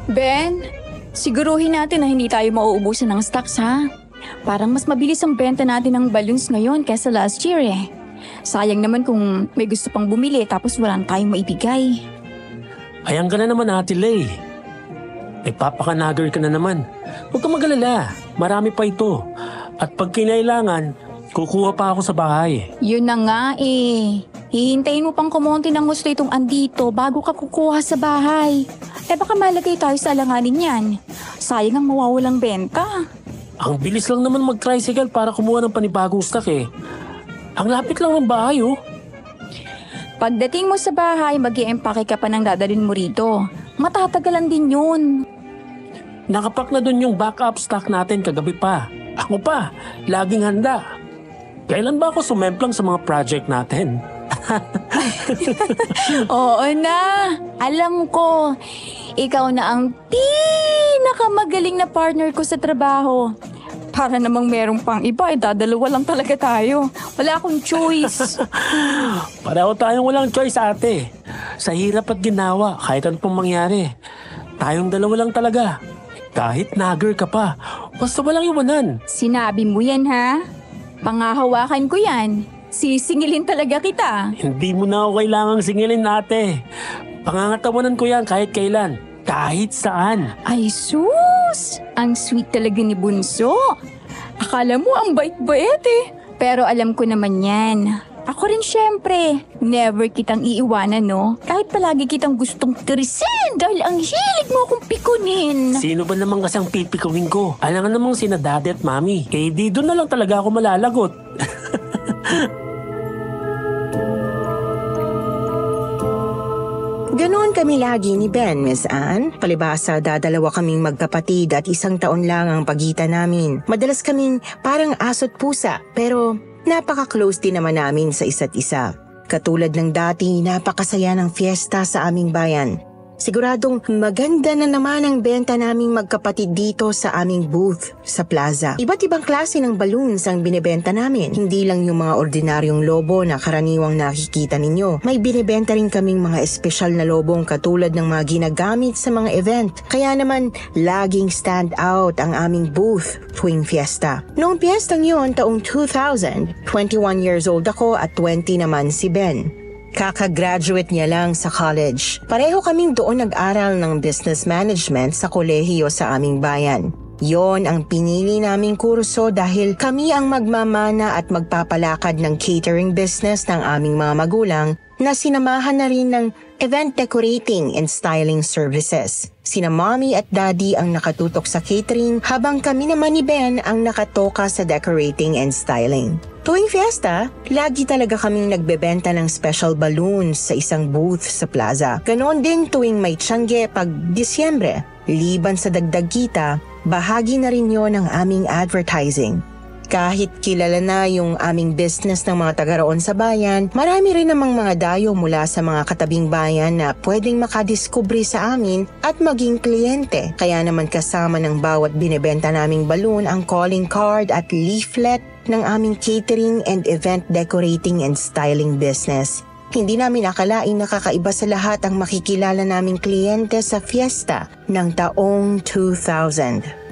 Ben, siguruhin natin na hindi tayo mauubusan ng stocks ha. Parang mas mabilis ang benta natin ng balloons ngayon kaysa last year eh. Sayang naman kung may gusto pang bumili tapos wala na tayong maibigay. Ayan ka na naman, Ate Lay. Nagpapakanagar ka na naman. Huwag kang mag-alala. Marami pa ito. At pag kinailangan, kukuha pa ako sa bahay. Yun na nga eh. Hihintayin mo pang kumonti ng gusto itong andito bago ka kukuha sa bahay. Baka malagay tayo sa alanganin yan. Sayang ang mawawalang benta. Ang bilis lang naman mag-tricycle para kumuha ng panibagong stock eh. Ang lapit lang ng bahay oh. Pagdating mo sa bahay, mag-i-empake ka pa ng dadalhin mo rito. Matatagalan din yun. Nakapak na dun yung backup stock natin kagabi pa. Ako pa, laging handa. Kailan ba ako sumemplang sa mga project natin? Oo na. Alam ko, ikaw na ang pinakamagaling na partner ko sa trabaho. Para namang merong pang iba, dadalawa lang talaga tayo. Wala akong choice. Pareho tayong walang choice, ate. Sa hirap at ginawa, kahit ano pong mangyari. Tayong dalawa lang talaga. Kahit nagger ka pa, basta walang iwanan. Sinabi mo yan ha? Pangahawakan ko yan. Sisingilin talaga kita. Hindi mo na ako kailangang singilin, ate. Pangangatawanan ko yan kahit kailan. Kahit saan. Ay sus! Ang sweet talaga ni Bunso. Akala mo ang bait-bait eh. Pero alam ko naman yan. Ako rin syempre. Never kitang iiwanan no? Kahit palagi kitang gustong tirisin dahil ang hilig mo akong pikunin. Sino ba naman kasi ang pipikunin ko? Alam nga namang sina daddy at mami. Eh di doon na lang talaga ako malalagot. Ganoon kami lagi ni Ben, Miss Anne. Palibasa, dadalawa kaming magkapatid at 1 taon lang ang pagitan namin. Madalas kaming parang aso't pusa, pero napaka-close din naman namin sa isa't isa. Katulad ng dati, napakasaya ng fiesta sa aming bayan. Siguradong maganda na naman ang benta naming magkapatid dito sa aming booth sa plaza. Iba't ibang klase ng balloons ang binibenta namin. Hindi lang yung mga ordinaryong lobo na karaniwang nakikita ninyo. May binibenta rin kaming mga espesyal na lobong katulad ng mga ginagamit sa mga event. Kaya naman, laging stand out ang aming booth tuwing fiesta. Noong fiestang yun, taong 2000, 21 years old ako at 20 naman si Ben. Kaka-graduate niya lang sa college. Pareho kaming doon nag-aral ng business management sa kolehiyo sa aming bayan. Yon ang pinili naming kurso dahil kami ang magmamana at magpapalakad ng catering business ng aming mga magulang na sinamahan na rin ng event decorating and styling services. Sina mommy at daddy ang nakatutok sa catering habang kami naman ni Ben ang nakatoka sa decorating and styling. Tuwing fiesta, lagi talaga kaming nagbebenta ng special balloons sa isang booth sa plaza. Ganon din tuwing may tiyangge pag Disyembre. Liban sa dagdag kita, bahagi na rin yon ng aming advertising. Kahit kilala na yung aming business ng mga taga-roon sa bayan, marami rin namang mga dayo mula sa mga katabing bayan na pwedeng makadiskubre sa amin at maging kliyente. Kaya naman kasama ng bawat binibenta naming balloon ang calling card at leaflet ng aming catering and event decorating and styling business. Hindi namin akalain nakakaiba sa lahat ang makikilala naming kliyente sa fiesta ng taong 2000.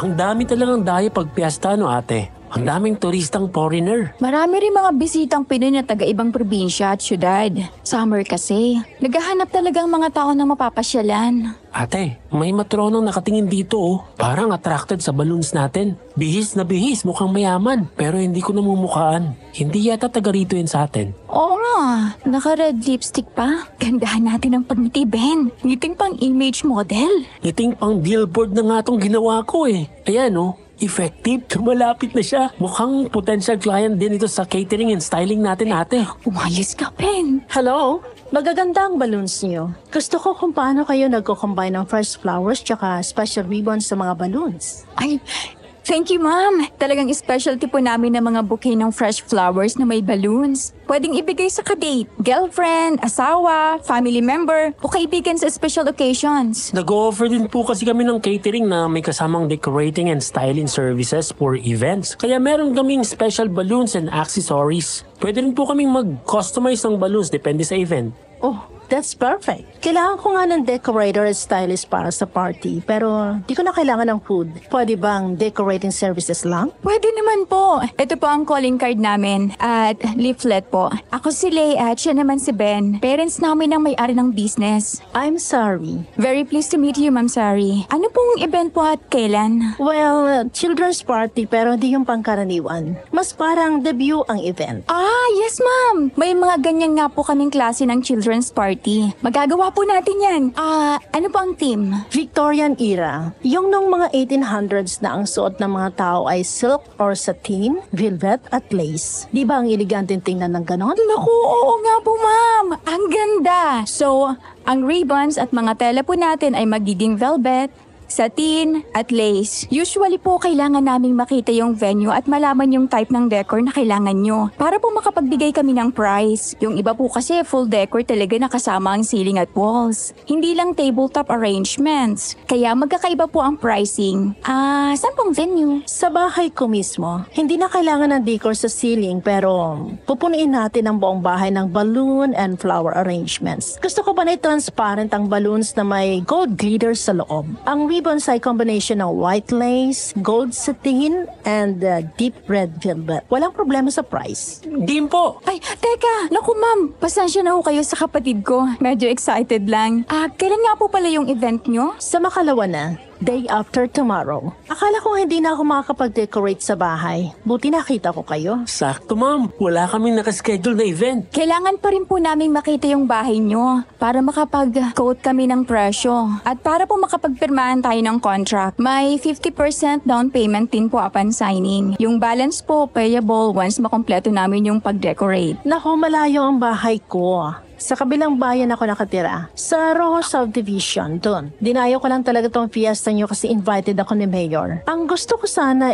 Ang dami talagang dayo pag piyesta, no ate? Ang daming turistang foreigner. Marami rin mga bisitang Pinoy na taga-ibang probinsya at syudad. Summer kasi. Naghahanap talaga ang mga tao ng mapapasyalan. Ate, may matronong nakatingin dito oh. Parang attracted sa balloons natin. Bihis na bihis, mukhang mayaman. Pero hindi ko namumukhaan. Hindi yata taga rito yun sa atin. Oo nga, naka-red lipstick pa. Gandahan natin ang pagngiti, Ben. Ngiting pang image model. Ngiting pang billboard na nga tong ginawa ko eh. Ayan oh. Effective, malapit na siya. Mukhang potential client din ito sa catering and styling natin, ate. Umayos ka, Ben. Hello? Magaganda ang balloons niyo. Gusto ko kung paano kayo nagko-combine ng fresh flowers tsaka special ribbons sa mga balloons. Ay, Thank you, ma'am. Talagang specialty po namin ng mga bouquet ng fresh flowers na may balloons. Pwedeng ibigay sa kadate, girlfriend, asawa, family member, o kaibigan sa special occasions. Nag-o-offer din po kasi kami ng catering na may kasamang decorating and styling services for events. Kaya meron kaming special balloons and accessories. Pwede rin po kaming mag-customize ng balloons depende sa event. Oh, that's perfect. Kailangan ko nga ng decorator at stylist para sa party, pero di ko na kailangan ng food. Pwede bang decorating services lang? Pwede naman po. Ito po ang calling card namin at leaflet po. Ako si Lay at siya naman si Ben. Parents namin ang may-ari ng business. I'm sorry. Very pleased to meet you, Ma'am Sari. Ano pong event po at kailan? Well, children's party pero hindi yung pangkaraniwan. Mas parang debut ang event. Ah, yes ma'am. May mga ganyan nga po kaming klase ng children's party. Magagawa po natin yan. Ano po ang theme? Victorian era. Yung nung mga 1800s na ang suot ng mga tao ay silk or satin, velvet at lace. Di ba ang elegante tingnan ng ganon? Naku, oo nga po ma'am. Ang ganda. So, ang ribbons at mga tela po natin ay magiging velvet, satin at lace. Usually po kailangan naming makita yung venue at malaman yung type ng decor na kailangan nyo para po makapagbigay kami ng price. Yung iba po kasi full decor talaga na kasama ang ceiling at walls. Hindi lang tabletop arrangements. Kaya magkakaiba po ang pricing. Saan pong venue? Sa bahay ko mismo, hindi na kailangan ng decor sa ceiling pero pupunuin natin ang buong bahay ng balloon and flower arrangements. Gusto ko ba na transparent ang balloons na may gold glitter sa loob? Ang ribbons ay combination ng white lace, gold satin, and deep red velvet. Walang problema sa price. Din po. Ay, teka! Naku ma'am, pasensya na ho kayo sa kapatid ko. Medyo excited lang. Kailan nga po pala yung event nyo? Sa makalawa na, day after tomorrow. Akala ko hindi na ako makakapag-decorate sa bahay. Buti nakita ko kayo. Sakto ma'am, wala kaming nakaschedule na event. Kailangan pa rin po namin makita yung bahay nyo para makapag-quote kami ng presyo. At para po makapagpirmahan tayo ng contract, may 50% down payment din po upon signing. Yung balance po payable once makompleto namin yung pag-decorate. Naku, malayo ang bahay ko. Sa kabilang bayan ako nakatira. Sa Rojo Subdivision, doon. Dinayo ko lang talaga tong fiesta nyo kasi invited ako ni Mayor. Ang gusto ko sana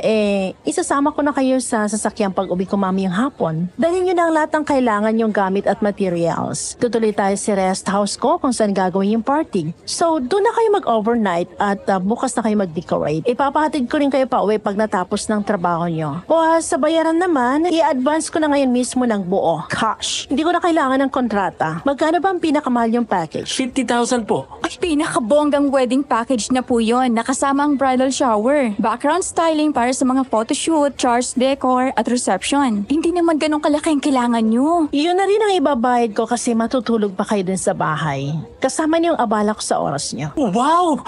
isasama ko na kayo sa sasakyan pag uwi ko mamayang hapon. Dalhin nyo na ang lahat ng kailangan yung gamit at materials. Tutuloy tayo sa rest house ko kung saan gagawin yung party. So, doon na kayo mag-overnight at bukas na kayo mag-decorate. Ipapahatid ko rin kayo pa uwi pag natapos ng trabaho nyo. O sa bayaran naman, i-advance ko na ngayon mismo ng buo. Cash. Hindi ko na kailangan ng kontrata. Magkano ba ang pinakamahal yung package? 50,000 po. Ay, pinakabonggang wedding package na po yon. Nakasama ang bridal shower, background styling para sa mga photoshoot, charge decor, at reception. Hindi naman ganun kalaki ang kailangan nyo. Yun na rin ang ibabayad ko kasi matutulog pa kayo din sa bahay. Kasama niyo ang abala ko sa oras niyo. Wow!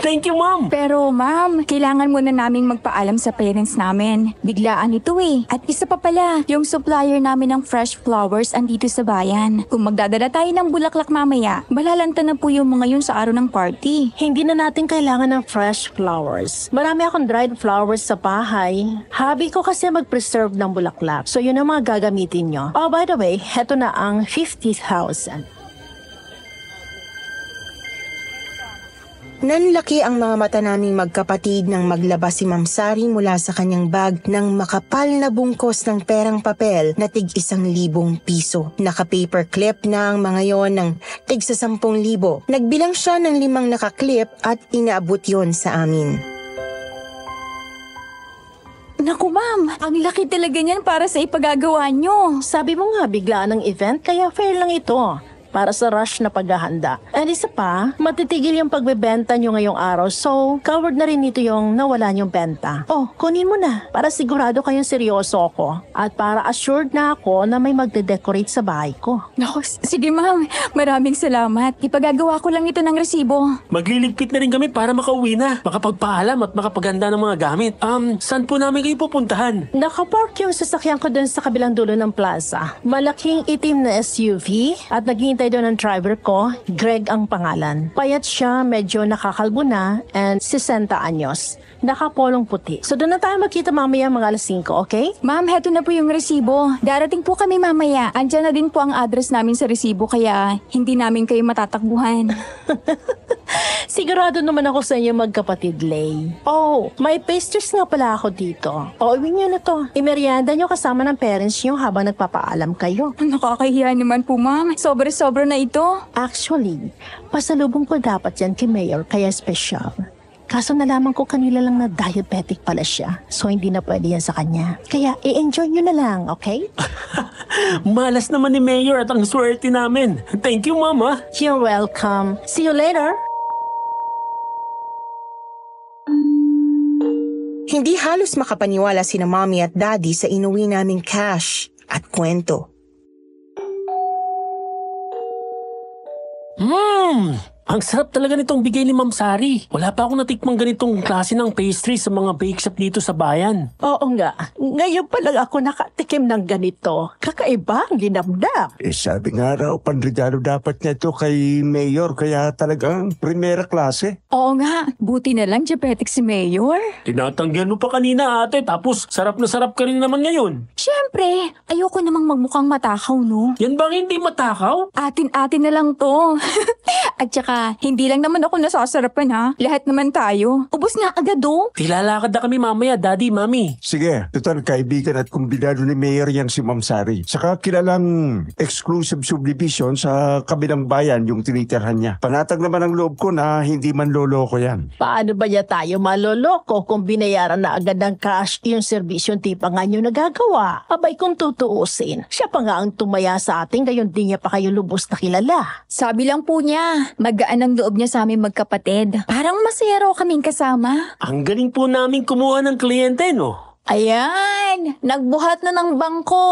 Thank you ma'am! Pero ma'am, kailangan muna naming magpaalam sa parents namin. Biglaan ito eh. At isa pa pala, yung supplier namin ng fresh flowers andito sa bayan. Kung magdadala tayo ng bulaklak mamaya, balalanta na po yung mga yun sa araw ng party. Hindi na natin kailangan ng fresh flowers. Marami akong dried flowers sa bahay. Hobby ko kasi mag-preserve ng bulaklak. So yun ang mga gagamitin nyo. Oh, by the way, heto na ang 50,000. Nanlaki ang mga mata naming magkapatid nang maglabas si Ma'am Sari mula sa kanyang bag ng makapal na bungkos ng perang papel na tig 1,000 piso. Naka-paperclip na ang mga yon ng tig 10,000. Nagbilang siya ng 5 nakaklip at inaabot yon sa amin. Naku ma'am, ang laki talaga niyan para sa ipagagawa nyo. Sabi mo nga biglaan ng event kaya fair lang ito. Para sa rush na paghahanda. And isa pa, matitigil yung pagbebenta nyo ngayong araw so covered na rin ito yung nawala nyong benta. Oh, kunin mo na para sigurado kayong seryoso ako at para assured na ako na may magde-decorate sa bahay ko. Naku, sige ma'am, maraming salamat. Ipagagawa ko lang ito ng resibo. Magliligpit na rin kami para makauwi na. Makapagpaalam at makapaganda ng mga gamit. Saan po namin kayo pupuntahan? Nakapark yung sasakyan ko dun sa kabilang dulo ng plaza. Malaking itim na SUV at naghihintay doon ang driver ko, Greg ang pangalan. Payat siya, medyo nakakalbo na, and 60 anyos. Nakapolong puti. So doon na tayo magkita mamaya mga alas 5, okay? Ma'am, heto na po yung resibo. Darating po kami mamaya. Andyan na din po ang address namin sa resibo kaya hindi namin kayo matatakbuhan. Sigurado naman ako sa inyo magkapatid, Lay. Oh, may pastries nga pala ako dito. O, iwin nyo na to. Imerienda nyo kasama ng parents nyo habang nagpapaalam kayo. Nakakahiya naman po, ma'am. Sobra-sobra na ito. Actually, pasalubong ko dapat yan kay Mayor kaya special. Kaso nalaman ko kanila lang na diabetic pala siya. So hindi na pwede yan sa kanya. Kaya i-enjoy nyo na lang, okay? Malas naman ni Mayor at ang swerte namin. Thank you, Mama. You're welcome. See you later. Hindi halos makapaniwala sina Mommy at Daddy sa inuwi naming cash at kwento. Ang sarap talaga nitong bigay ni Ma'am Sari. Wala pa akong natikmang ganitong klase ng pastry sa mga bake shop dito sa bayan. Oo nga. Ngayon pa lang ako nakatikim ng ganito. Kakaibang linamnam. Sabi nga raw, panregalo dapat niya ito kay Mayor, kaya talagang primera klase. Oo nga, buti na lang diabetic si Mayor. Tinatanggihan mo pa kanina, ate, tapos sarap na sarap ka rin naman ngayon. Siyempre, ayoko namang magmukhang matakaw, no? Yan bang hindi matakaw? Atin-atin na lang to. At saka, hindi lang naman ako nasasarapan ha. Lahat naman tayo. Ubus nga agad oh. Tilalakad na kami mamaya, Daddy, Mami. Sige, total kaibigan at kumbinado ni Mayor yan si Ma'am Sari. Saka kilalang exclusive subdivision sa kabilang bayan yung tinitirhan niya. Panatag naman ang loob ko na hindi man loloko yan. Paano ba niya tayo maloloko kung binayaran na agad ng cash yung servisyon di pa nga nyo nagagawa? Abay kung tutuusin, siya pa nga ang tumaya sa atin gayon di niya pa kayo lubos na kilala. Sabi lang po niya, magaan ang loob niya sa aming magkapatid. Parang masaya raw kaming kasama. Ang galing po namin kumuha ng kliyente, no? Ayan! Nagbuhat na ng bangko!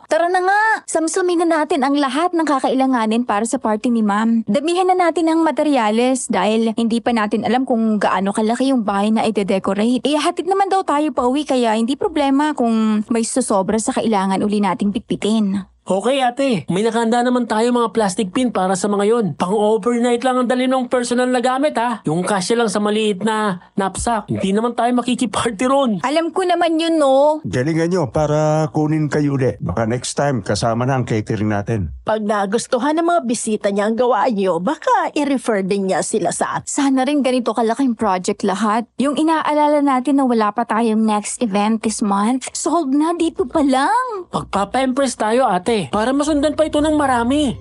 Tara na nga! Samsumin na natin ang lahat ng kakailanganin para sa party ni Ma'am. Damihan na natin ang materyales dahil hindi pa natin alam kung gaano kalaki yung bahay na ide-decorate. Ihahatid naman daw tayo pa uwi kaya hindi problema kung may susobra sa kailangan uli nating pitpitin. Okay, ate. May nakahanda naman tayo mga plastic pin para sa mga yon. Pang-overnight lang ang dali ng personal na gamit, ha? Yung kasya lang sa maliit na knapsack. Hindi naman tayo makikiparty ron. Alam ko naman yun, no? Galingan nyo para kunin kayo ulit. Baka next time kasama na ang catering natin. Pag nagustuhan ng mga bisita niya ang gawaan niyo, baka i-refer din niya sila sa atin. Sana rin ganito kalaking project lahat. Yung inaalala natin na wala pa tayong next event this month, solved na dito pa lang. Pagpapa-impress tayo, ate. Para masundan pa ito ng marami.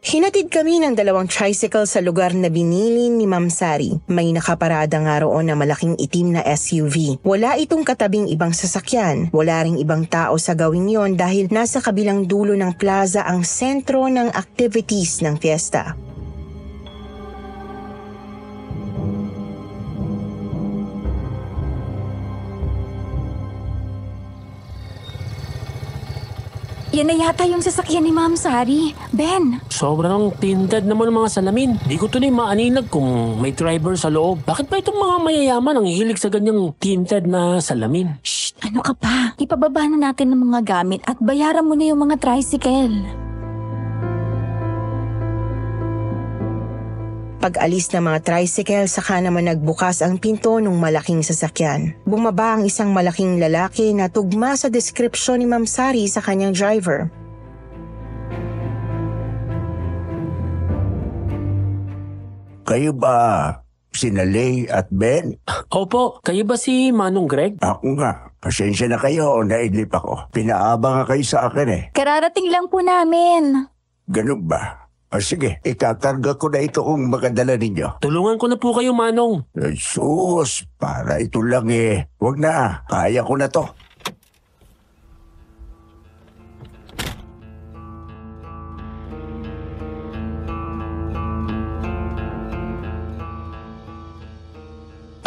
Hinatid kami ng 2 tricycle sa lugar na binili ni Ma'am Sari. May nakaparada nga roon na malaking itim na SUV. Wala itong katabing ibang sasakyan. Wala ring ibang tao sa gawing yon dahil nasa kabilang dulo ng plaza ang sentro ng activities ng fiesta. Yan na yata yung sasakyan ni Ma'am Sari. Ben, Sobrang tinted naman ng mga salamin. Di ko tunay maaninag kung may driver sa loob. Bakit ba itong mga mayayaman ang hilig sa ganyang tinted na salamin? shh, ano ka pa? Ipababa na natin ng mga gamit at bayaran mo na yung mga tricycle. Pag-alis ng mga tricycle, saka naman nagbukas ang pinto ng malaking sasakyan. Bumaba ang isang malaking lalaki na tugma sa deskripsyon ni Ma'am Sari sa kanyang driver. Kayo ba sina Lay at Ben? Opo, kayo ba si Manong Greg? Ako nga. Pasensya na kayo, naidlip ako. Pinaabang nga kayo sa akin eh. Kararating lang po namin. Ganun ba? Sige, ikakarga ko na ito kung makadala ninyo. Tulungan ko na po kayo, Manong. Ay, sus, para ito lang eh. Huwag na, kaya ko na to.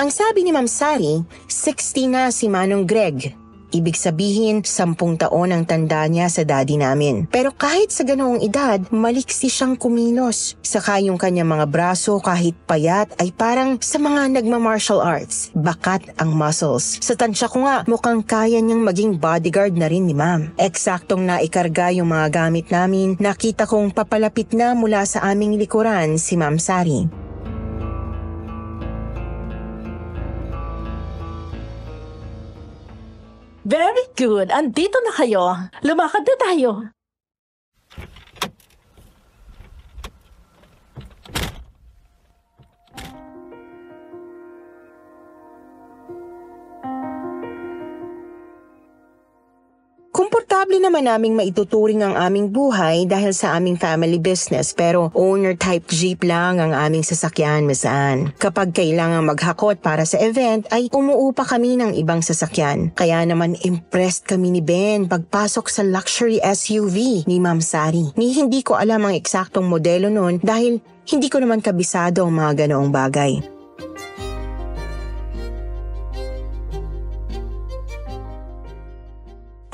Ang sabi ni Ma'am Sari, 60 na si Manong Greg. Ibig sabihin, 10 taon ang tanda niya sa daddy namin. Pero kahit sa ganoong edad, maliksi siyang kumilos. Saka yung kanyang mga braso kahit payat ay parang sa mga nagma-martial arts. Bakat ang muscles. Sa tansya ko nga, mukhang kaya niyang maging bodyguard na rin ni Ma'am. Eksaktong naikarga yung mga gamit namin, nakita kong papalapit na mula sa aming likuran si Ma'am Sari. Very good. Andito na kayo. Lumakad na tayo. Komportable naman naming maituturing ang aming buhay dahil sa aming family business pero owner-type jeep lang ang aming sasakyan, Miss Anne. Kapag kailangan maghakot para sa event ay umuupa kami ng ibang sasakyan. Kaya naman impressed kami ni Ben pagpasok sa luxury SUV ni Ma'am Sari. Hindi ko alam ang eksaktong modelo nun dahil hindi ko naman kabisado ang mga ganoong bagay.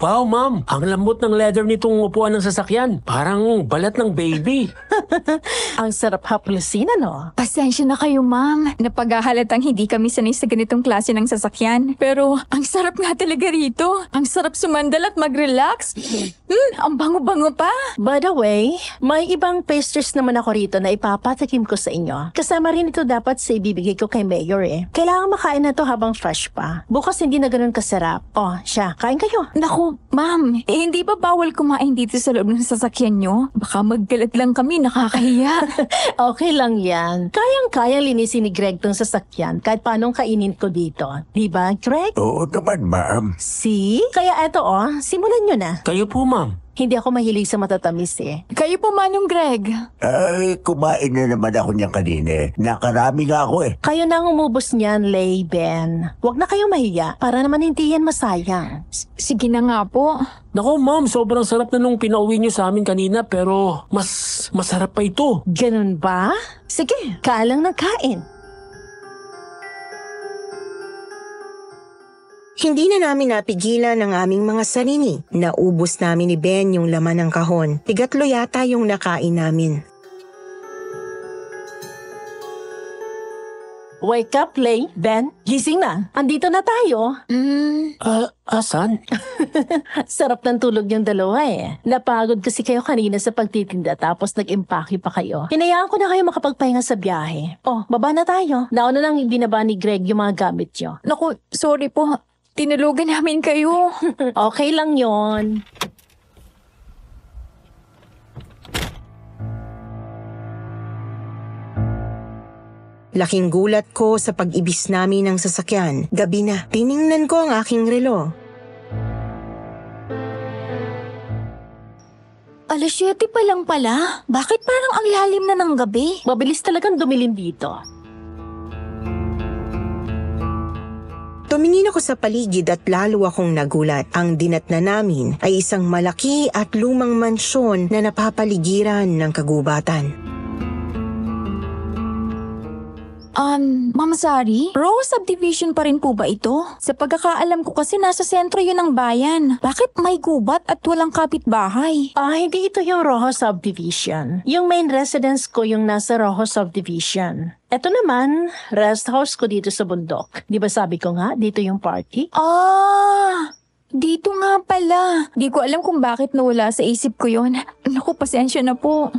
Wow, ma'am. Ang lambot ng leather nitong upuan ng sasakyan. Parang balat ng baby. Ang sarap haplusin, ano? Pasensya na kayo, ma'am. Napaghahalatang hindi kami sanay sa ganitong klase ng sasakyan. Pero ang sarap nga talaga rito. Ang sarap sumandal at mag-relax. Ang bango-bango pa. By the way, may ibang pastries naman ako rito na ipapatikim ko sa inyo. Kasama rin ito dapat sa ibibigay ko kay Mayor eh. Kailangan makain na to habang fresh pa. Bukas hindi na ganun kasarap. Oh, siya, kain kayo. Naku, ma'am, hindi ba bawal kumain dito sa loob ng sasakyan nyo? Baka maggalat lang kami, nakakahiya. Okay lang yan. Kayang-kayang linisin ni Greg tong sasakyan kahit paanong kainin ko dito. Di ba, Greg? Oo naman, ma'am. See? Kaya eto simulan nyo na. Kayo po, ma'am. Hindi ako mahilig sa matatamis eh. Kayo po, Manong Greg. Ay, kumain na naman ako niyan kanina. Nakarami nga ako eh. Kayo na ang umubos niyan, Lay Ben. Huwag na kayo mahiya para naman hindi yan masayang. Sige na nga po. Naku, ma'am, sobrang sarap na nung pinauwi niyo sa amin kanina pero mas masarap pa ito. Ganun ba? Sige, kalang ng kain. Hindi na namin napigilan ang aming mga sarili. Naubos namin ni Ben yung laman ng kahon. Tigatlo yata yung nakain namin. Wake up, Lay. Ben, gising na. Andito na tayo. Asan? Sarap ng tulog yung dalawa eh. Napagod kasi kayo kanina sa pagtitinda tapos nag-impake pa kayo. Hinayaan ko na kayo makapagpahinga sa biyahe. Oh, baba na tayo. Nauna lang binaba ni Greg yung mga gamit nyo. Naku, sorry po. Tinulugan namin kayo. Okay lang yon. Laking gulat ko sa pag-ibis namin ng sasakyan. Gabi na, tiningnan ko ang aking relo. 7:00 pa lang pala. Bakit parang ang lalim na ng gabi? Mabilis talagang dumilim dito. Tumingin ako sa paligid at lalo akong nagulat. Ang dinatna namin ay isang malaki at lumang mansyon na napapaligiran ng kagubatan. Ma'am Sari, Row Subdivision pa rin po ba ito? Sa pagkakaalam ko kasi nasa sentro yun ng bayan. Bakit may gubat at walang kapitbahay? Hindi ito yung Rojo Subdivision. Yung main residence ko yung nasa Rojo Subdivision. Ito naman, rest house ko dito sa bundok. Di ba sabi ko nga, dito yung party? Dito nga pala. Di ko alam kung bakit nawala sa isip ko yun. Naku, pasensya na po.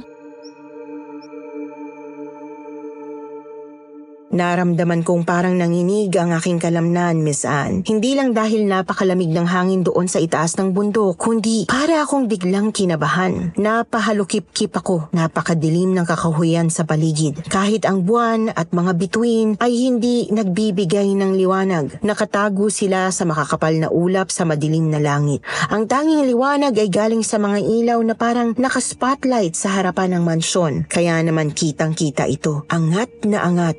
Naramdaman kong parang nanginig ang aking kalamnan, Miss Anne. Hindi lang dahil napakalamig ng hangin doon sa itaas ng bundok, kundi para akong biglang kinabahan. Napahalukip-kip ako, napakadilim ng kakahuyan sa paligid. Kahit ang buwan at mga bituin ay hindi nagbibigay ng liwanag. Nakatago sila sa makakapal na ulap sa madilim na langit. Ang tanging liwanag ay galing sa mga ilaw na parang nakaspotlight sa harapan ng mansyon. Kaya naman kitang-kita ito. Angat na angat.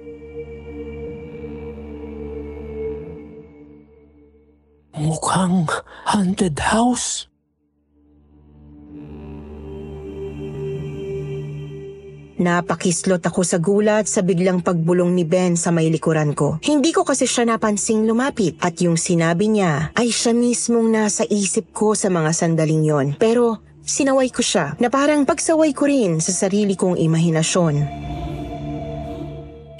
Mukhang haunted house. Napakislot ako sa gulat sa biglang pagbulong ni Ben sa may likuran ko. Hindi ko kasi siya napansing lumapit at yung sinabi niya ay siya mismong nasa isip ko sa mga sandaling yon. Pero sinaway ko siya na parang pagsaway ko rin sa sarili kong imahinasyon.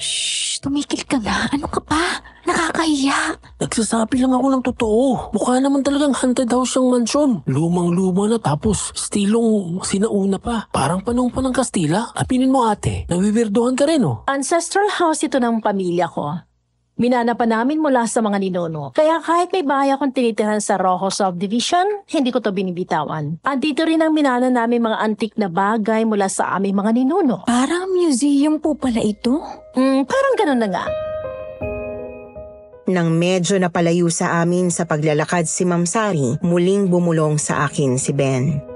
Shh, tumikil ka na. Ano ka pa? Nakakahiya. Nagsasabi lang ako ng totoo. Mukha naman talagang haunted house yung mansyon. Lumang-luma na tapos stilong sinauna pa. Parang panahon pa ng Kastila. Apinin mo ate, nawiwirdohan ka rin oh. Ancestral house ito ng pamilya ko. Minana pa namin mula sa mga ninuno. Kaya kahit may bahay akong tinitirahan sa Rojo Subdivision, hindi ko to binibitawan. Andito rin ang minana namin mga antik na bagay mula sa aming mga ninuno. Parang museum po pala ito. Parang ganun na nga. Nang medyo napalayo sa amin sa paglalakad si Ma'am Sari, muling bumulong sa akin si Ben.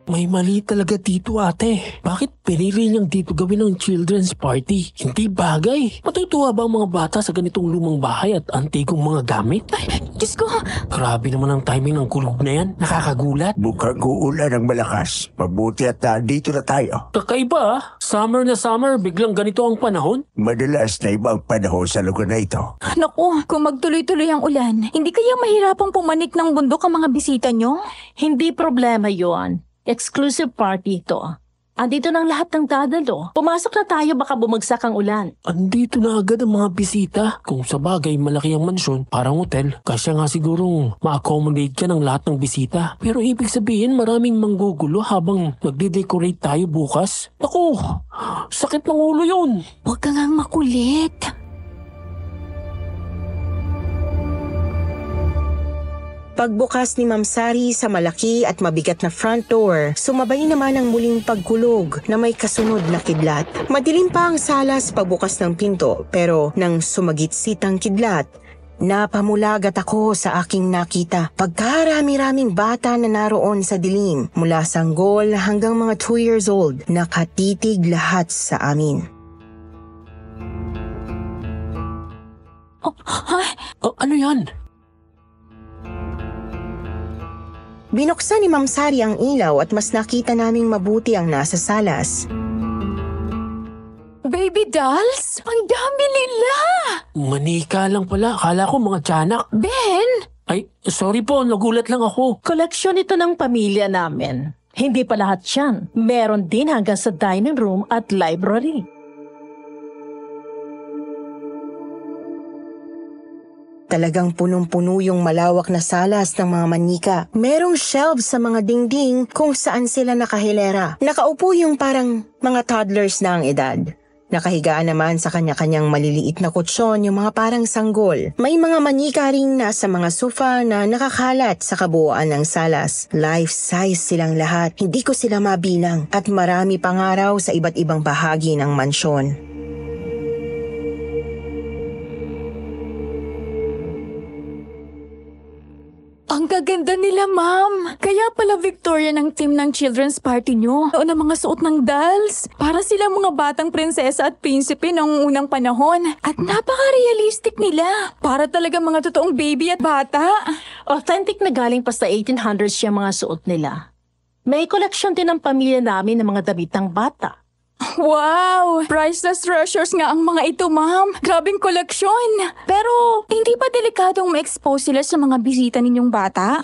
May mali talaga dito, ate. Bakit pinili niyang dito gawin ng children's party? Hindi bagay. Matutuwa ba ang mga bata sa ganitong lumang bahay at antikong mga gamit? Ay, Diyos ko! Grabe naman ang timing ng kulog na yan. Nakakagulat. Mukhang uulan ng malakas. Mabuti at dito na tayo. Kakaiba ah. Summer na summer, biglang ganito ang panahon. Madalas na ibang panahon sa lugar na ito. Naku, kung magtuloy-tuloy ang ulan, hindi kaya mahirapang pumanik ng bundok ang mga bisita nyo? Hindi problema yon. Exclusive party ito. Andito ng lahat ng dadalo. Pumasok na tayo, baka bumagsak ang ulan. Andito na agad ang mga bisita. Kung sa bagay malaki ang mansyon, parang hotel, kasya nga sigurong ma-accommodate ka ng lahat ng bisita. Pero ibig sabihin maraming manggugulo habang magde-decorate tayo bukas. Naku, sakit ng ulo yun. Huwag ka ngang makulit. Pagbukas ni Ma'am Sari sa malaki at mabigat na front door, sumabay naman ang muling pagkulog na may kasunod na kidlat. Madilim pa ang salas pagbukas ng pinto, pero nang sumagitsit ang kidlat, napamulagat ako sa aking nakita. Pagkarami-raming bata na naroon sa dilim, mula sanggol hanggang mga 2 years old, nakatitig lahat sa amin. Ano yan? Binuksan ni Ma'am Sari ang ilaw at mas nakita naming mabuti ang nasa salas. Baby dolls? Ang dami nila! Manika lang pala. Akala ko mga tiyanak. Ben! Ay, sorry po. Nagulat lang ako. Koleksyon ito ng pamilya namin. Hindi pa lahat yan. Meron din hanggang sa dining room at library. Talagang punong-puno yung malawak na salas ng mga manika. Merong shelves sa mga dingding kung saan sila nakahilera. Nakaupo yung parang mga toddlers na ang edad. Nakahigaan naman sa kanya-kanyang maliliit na kutsyon yung mga parang sanggol. May mga manika ring nasa mga sofa na nakakalat sa kabuuan ng salas. Life-size silang lahat. Hindi ko sila mabilang. At marami pang araw sa iba't ibang bahagi ng mansyon. Ang gaganda nila, ma'am. Kaya pala Victoria ng team ng children's party nyo. Noon ang mga suot ng dolls. Para sila mga batang prinsesa at prinsipe noong unang panahon. At napaka-realistic nila. Para talaga mga totoong baby at bata. Authentic na galing pa sa 1800s yung mga suot nila. May koleksyon din ng pamilya namin ng mga damit ng bata. Wow! Priceless treasures nga ang mga ito, ma'am. Grabing koleksyon. Pero, hindi ba delikadong ma-expose sila sa mga bisita ninyong bata?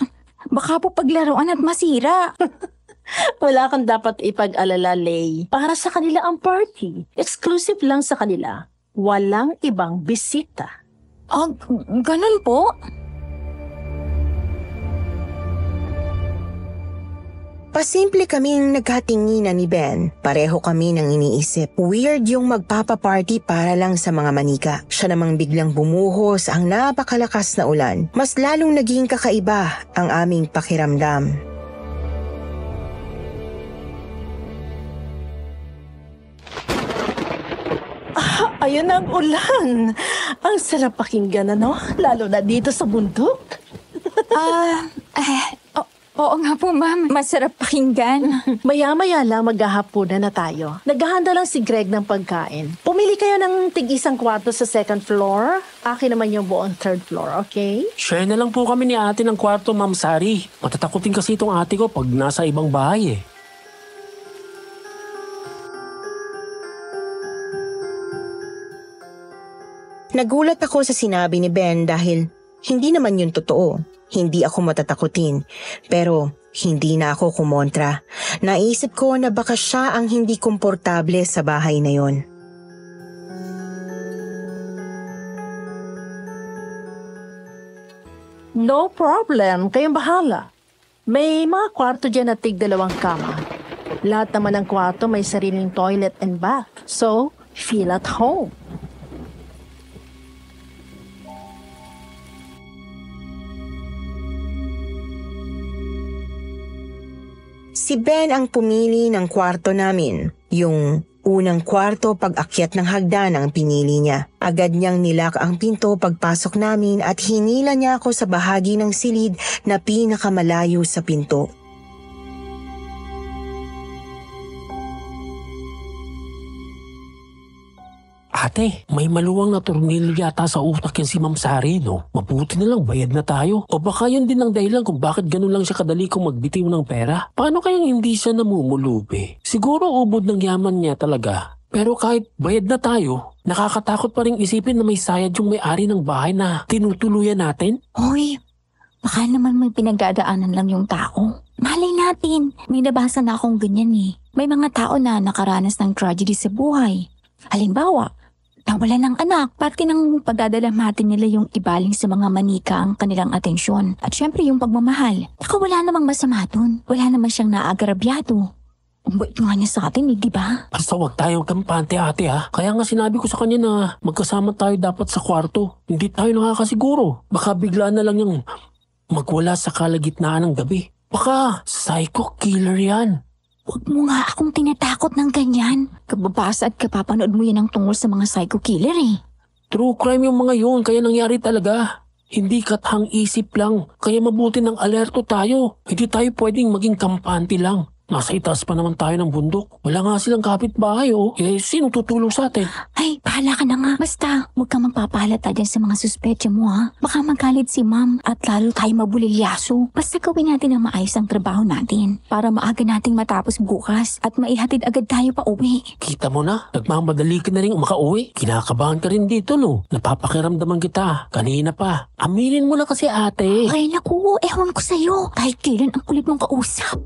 Baka po paglaruan at masira. Wala kang dapat ipag-alala, Lay. Para sa kanila ang party. Exclusive lang sa kanila. Walang ibang bisita. Ganun po? Pasimple kaming nagkatinginan ni Ben. Pareho kami nang iniisip. Weird yung magpapaparty para lang sa mga manika. Siya namang biglang bumuhos ang napakalakas na ulan. Mas lalong naging kakaiba ang aming pakiramdam. Ayun ang ulan. Ang sarap pakinggan, ano? Lalo na dito sa bundok. Oo nga po, ma'am. Masarap pakinggan. Maya-maya lang maghahapunan na tayo. Naghahanda lang si Greg ng pagkain. Pumili kayo ng tig-isang kwarto sa second floor. Akin naman yung buong third floor, okay? Share na lang po kami ni ate ng kwarto, Ma'am Sari. Matatakutin kasi itong ate ko pag nasa ibang bahay eh. Nagulat ako sa sinabi ni Ben dahil hindi naman yun totoo. Hindi ako matatakutin. Pero hindi na ako kumontra. Naisip ko na baka siya ang hindi komportable sa bahay na yon. No problem. Kayong bahala. May mga kwarto dyan na tig-2 kama. Lahat naman ng kwarto may sariling toilet and bath. So, feel at home. Si Ben ang pumili ng kwarto namin. Yung unang kwarto pag-akyat ng hagdan ang pinili niya. Agad niyang nilak ang pinto pagpasok namin at hinila niya ako sa bahagi ng silid na pinakamalayo sa pinto. Ate, may maluwang na tornilyo yata sa utak yan si Ma'am Sari, no? Mabuti na lang, bayad na tayo. O baka yun din ang dahilan kung bakit ganun lang siya kadali kung magbitiw ng pera. Paano kayang hindi siya namumulubi? Siguro ubod ng yaman niya talaga. Pero kahit bayad na tayo, nakakatakot pa rin isipin na may sayad yung may-ari ng bahay na tinutuluyan natin. Hoy, baka naman may pinagdadaanan lang yung tao. Malay natin, may nabasa na akong ganyan eh. May mga tao na nakaranas ng tragedy sa buhay. Halimbawa, nawala ng anak, parte ng pagdadalamhatin nila yung ibaling sa mga manika ang kanilang atensyon. At syempre yung pagmamahal. Saka wala namang masama dun. Wala naman siyang naagrabyado. Ang bait nga niya sa atin, di ba? Basta huwag tayong kampante, ate, ha? Kaya nga sinabi ko sa kanya na magkasama tayo dapat sa kwarto. Hindi tayo nakakasiguro. Baka bigla na lang yung magwala sa kalagitnaan ng gabi. Baka psycho killer yan. Huwag mo nga akong tinatakot ng ganyan. Kababasa at kapapanood mo yan ang tungkol sa mga psycho killer eh. True crime yung mga yun, kaya nangyari talaga. Hindi kathang isip lang, kaya mabuti ng alerto tayo. Hindi tayo pwedeng maging kampante lang. Nasa itaas pa naman tayo ng bundok. Wala nga silang kapitbahay, oh. Eh, sino tutulong sa atin? Ay, bahala ka na nga. Basta, huwag kang magpapalata dyan sa mga suspetya mo ha. Baka magalit si ma'am at lalo tayo mabulilyaso. Basta gawin natin ang maayos ang trabaho natin para maaga nating matapos bukas at maihatid agad tayo pa uwi. Kita mo na, nagmamadali ka na rin makauwi. Kinakabahan ka rin dito, no? Napapakiramdaman kita. Kanina pa. Aminin mo na kasi, ate. Ay, naku, ewan ko sa'yo. Kahit kailan ang kulit mong kausap.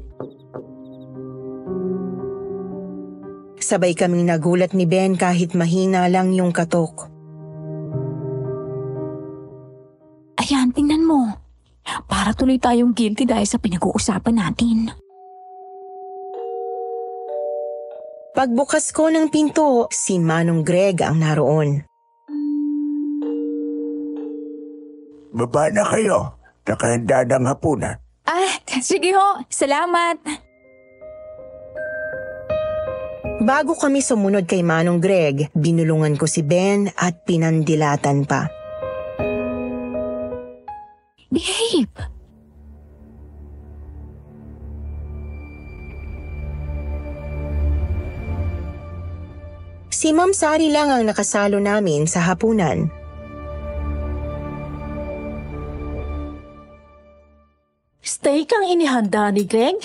Sabay kaming nagulat ni Ben kahit mahina lang yung katok. Ayan, tingnan mo. Para tuloy tayong guilty dahil sa pinag-uusapan natin. Pagbukas ko ng pinto, si Manong Greg ang naroon. Baba na kayo. Nakahanda ng hapunan. Ah, sige ho. Salamat. Bago kami sumunod kay Manong Greg, binulungan ko si Ben at pinandilatan pa. Behave. Si Ma'am Sari lang ang nakasalo namin sa hapunan. Steak ang inihanda ni Greg.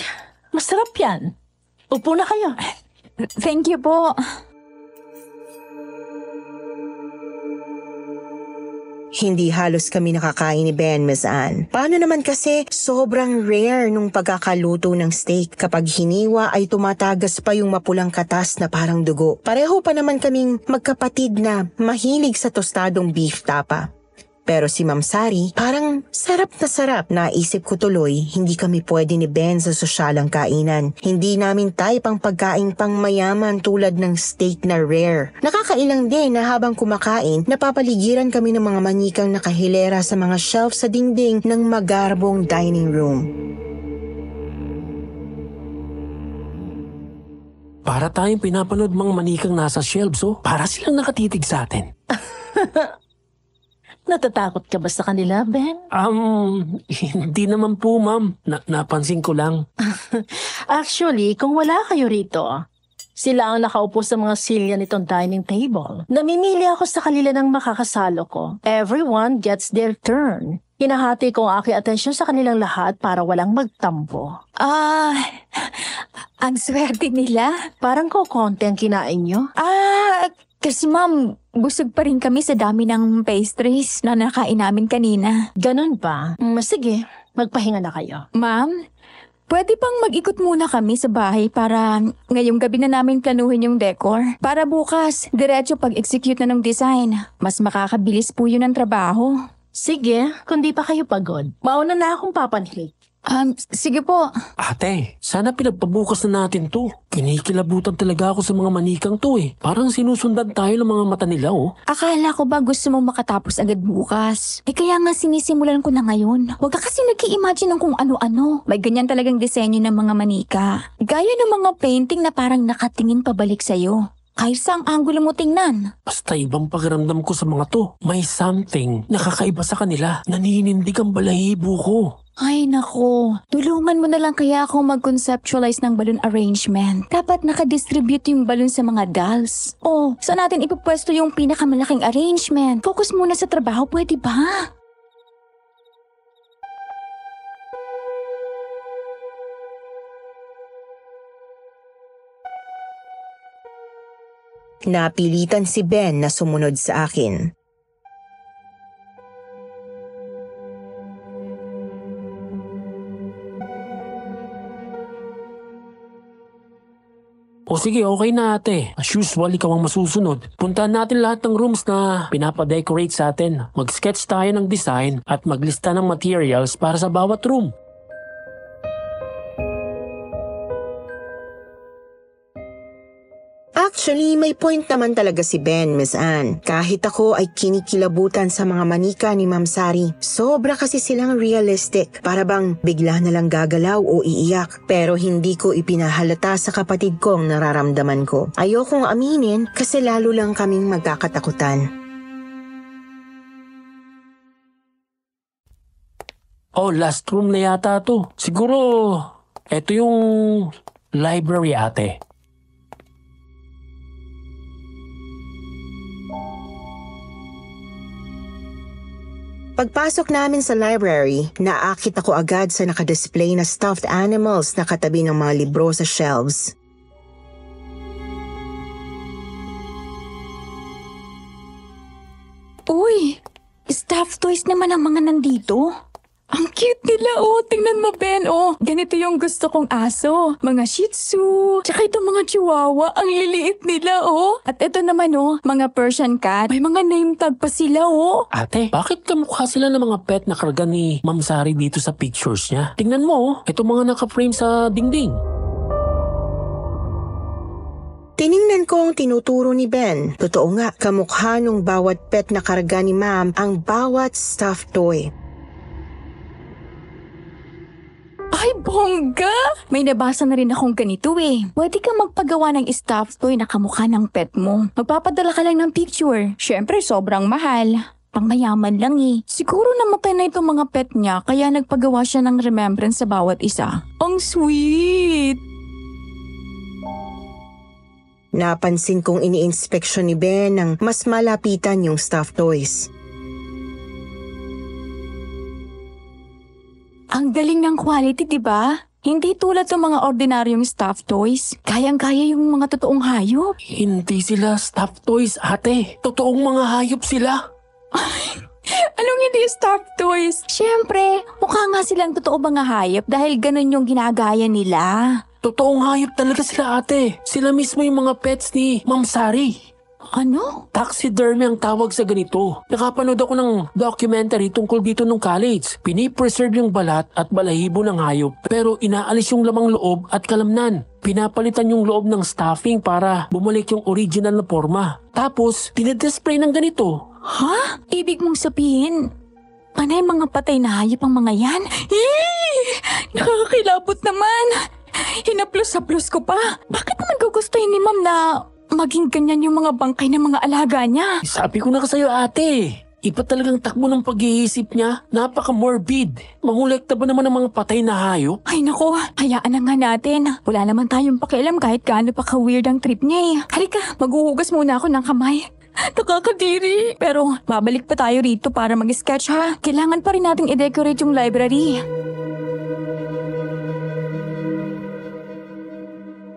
Masarap yan. Upo na kayo. Thank you po. Hindi halos kami nakakain ni Ben, Miss Anne. Paano naman kasi sobrang rare nung pagkakaluto ng steak. Kapag hiniwa ay tumatagas pa yung mapulang katas na parang dugo. Pareho pa naman kaming magkapatid na mahilig sa tostadong beef tapa. Pero si Ma'am Sari, parang sarap na sarap. Naisip ko tuloy, hindi kami pwede ni Ben sa sosyalang kainan. Hindi namin type ang pagkain pang mayaman tulad ng steak na rare. Nakakailang din na habang kumakain, napapaligiran kami ng mga manikang nakahilera sa mga shelf sa dingding ng magarbong dining room. Para tayong pinapanood mga manikang nasa shelves, oh. Para silang nakatitig sa atin. Natatakot ka ba sa kanila, Ben? Hindi naman po, ma'am. Napansin ko lang. Actually, kung wala kayo rito, sila ang nakaupo sa mga silya nitong dining table. Namimili ako sa kanila ng makakasalo ko. Everyone gets their turn. Hinahati ko ang aking atensyon sa kanilang lahat para walang magtampo. Ang swerte nila. Parang kokonti ang kinain nyo. Kasi ma'am, busog pa rin kami sa dami ng pastries na nakain namin kanina. Ganun ba? Sige, magpahinga na kayo. Ma'am, pwede bang mag-ikot muna kami sa bahay para ngayong gabi na namin planuhin yung decor? Para bukas, diretso pag-execute na ng design. Mas makakabilis po yun ang trabaho. Sige, kung di pa kayo pagod. Mauna na akong papanhik. Sige po. Ate, sana pinagpabukas na natin to. Kinikilabutan talaga ako sa mga manikang to eh. Parang sinusundan tayo ng mga mata nila oh. Akala ko ba gusto mo makatapos agad bukas? Kaya nga sinisimulan ko na ngayon. Huwag ka kasi nag-i-imagine ng kung ano-ano. May ganyan talagang disenyo ng mga manika. Gaya ng mga painting na parang nakatingin pabalik sa'yo. Kahit saang anggulo mo tingnan. Basta ibang pakiramdam ko sa mga to. May something nakakaiba sa kanila. Naninindig ang balahibo ko. Ay nako, tulungan mo na lang kaya akong mag-conceptualize ng balloon arrangement. Dapat nakadistribute yung balloon sa mga dolls. Oh, saan natin ipupwesto yung pinakamalaking arrangement? Focus muna sa trabaho, pwede ba? Napilitan si Ben na sumunod sa akin. O sige, okay na ate. As usual, ikaw ang masusunod. Puntahan natin lahat ng rooms na pinapadecorate sa atin. Mag-sketch tayo ng design at maglista ng materials para sa bawat room. Actually, may point naman talaga si Ben, Miss Anne. Kahit ako ay kinikilabutan sa mga manika ni Ma'am Sari. Sobra kasi silang realistic. Para bang bigla na lang gagalaw o iiyak. Pero hindi ko ipinahalata sa kapatid kong nararamdaman ko. Ayokong aminin kasi lalo lang kaming magkakatakutan. Oh, last room na yata to. Siguro, eto yung library ate. Pagpasok namin sa library, naakit ako agad sa nakadisplay na stuffed animals na katabi ng mga libro sa shelves. Uy, stuffed toys naman ang mga nandito. Ang cute nila, oh. Tingnan mo, Ben, oh. Ganito yung gusto kong aso. Mga Shih Tzu. Tsaka itong mga Chihuahua. Ang liliit nila, oh. At ito naman, oh. Mga Persian cat. May mga name tag pa sila, oh. Ate, bakit kamukha sila ng mga pet na karga ni Ma'am Sari dito sa pictures niya? Tingnan mo, oh. Ito mga naka-frame sa dingding. Tiningnan ko ang tinuturo ni Ben. Totoo nga, kamukha nung bawat pet na karga ni Ma'am ang bawat stuffed toy. Ay, bongga! May nabasa na rin akong ganito eh. Pwede kang magpagawa ng stuffed toy na kamukha ng pet mo. Magpapadala ka lang ng picture. Syempre, sobrang mahal. Pangmayaman lang eh. Siguro namatay na itong mga pet niya kaya nagpagawa siya ng remembrance sa bawat isa. Ang sweet! Napansin kong ini-inspeksyon ni Ben ng mas malapitan yung stuffed toys. Ang galing ng quality, di ba? Hindi tulad ng mga ordinaryong stuffed toys. Kayang-kaya yung mga totoong hayop. Hindi sila stuffed toys, ate. Totoong mga hayop sila. Anong hindi stuffed toys? Siyempre, mukha nga silang totoo mga hayop dahil ganun yung ginagaya nila. Totoong hayop talaga sila, ate. Sila mismo yung mga pets ni Ma'am Sari. Ano? Taxidermy ang tawag sa ganito. Nakapanood ako ng documentary tungkol dito nung college. Pinipreserve yung balat at balahibo ng hayop pero inaalis yung lamang loob at kalamnan. Pinapalitan yung loob ng stuffing para bumalik yung original na forma. Tapos, dinidisplay ng ganito. Ha? Ibig mong sabihin, panay mga patay na hayop ang mga yan? Nakakakilabot naman. Hinaplos-haplos ko pa. Bakit naman gugustuhin ni Ma'am na maging ganyan yung mga bangkay ng mga alaga niya? Sabi ko na sa'yo, ate. Iba talagang takbo ng pag-iisip niya. Napaka-morbid. Mangolekta ba naman ng mga patay na hayop? Ay nako, hayaan na nga natin. Wala naman tayong pakialam kahit gaano pa ka-weird ang trip niya eh. Halika, maghuhugas muna ako ng kamay. Nakakadiri. Pero babalik pa tayo rito para mag-sketch ha. Kailangan pa rin nating i-decorate yung library.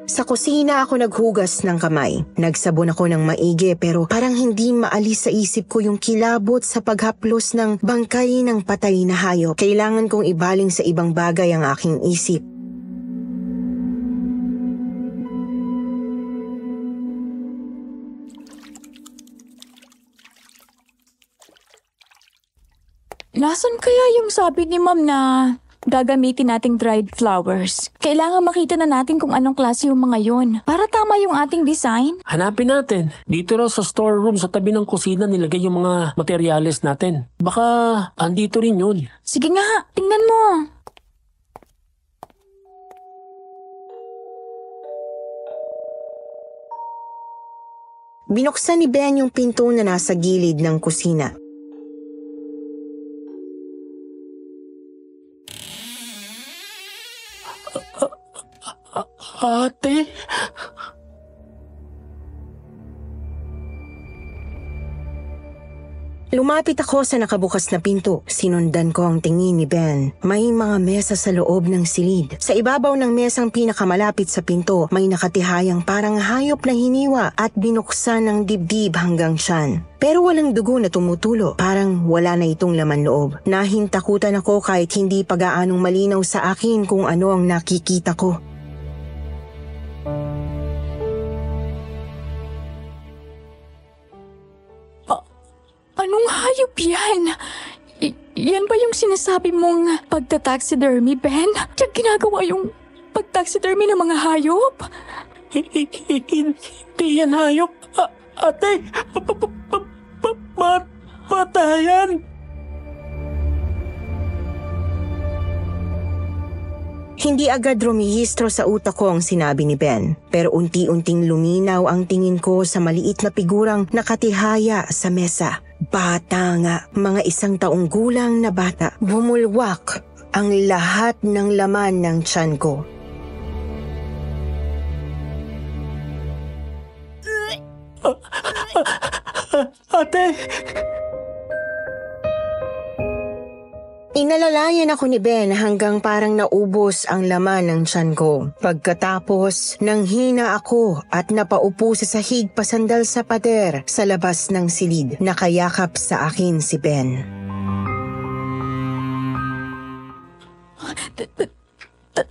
Sa kusina ako naghugas ng kamay. Nagsabon ako ng maigi pero parang hindi maalis sa isip ko yung kilabot sa paghaplos ng bangkay ng patay na hayop. Kailangan kong ibaling sa ibang bagay ang aking isip. Nasaan kaya yung sabi ni Ma'am na gagamitin nating dried flowers. Kailangan makita na natin kung anong klase yung mga yon para tama yung ating design. Hanapin natin. Dito raw sa storeroom sa tabi ng kusina nilagay yung mga materyales natin. Baka andito rin yun. Sige nga, tingnan mo. Binuksan ni Ben yung pinto na nasa gilid ng kusina. Ate? Lumapit ako sa nakabukas na pinto. Sinundan ko ang tingin ni Ben. May mga mesa sa loob ng silid. Sa ibabaw ng mesang pinakamalapit sa pinto, may nakatihayang parang hayop na hiniwa at binuksan ng dibdib hanggang tiyan. Pero walang dugo na tumutulo. Parang wala na itong laman loob. Nahintakutan ako kahit hindi pa gaanong malinaw sa akin kung ano ang nakikita ko. Anong hayop yan? Yan ba yung sinasabi mong pagtataxidermy, Ben? Diyan ginagawa yung pagtaxidermy ng mga hayop? Hindi yan hayop. Ate, patayan. Hindi agad rumihistro sa utak ko ang sinabi ni Ben, pero unti-unting luminaw ang tingin ko sa maliit na figurang nakatihaya sa mesa. Bata nga, mga 1 taong gulang na bata. Bumulwak ang lahat ng laman ng tiyan ko. Ate! Inalalayan ako ni Ben hanggang parang naubos ang laman ng tiyan ko. Pagkatapos, nanghina ako at napaupo sa sahig pasandal sa pader sa labas ng silid. Nakayakap sa akin si Ben.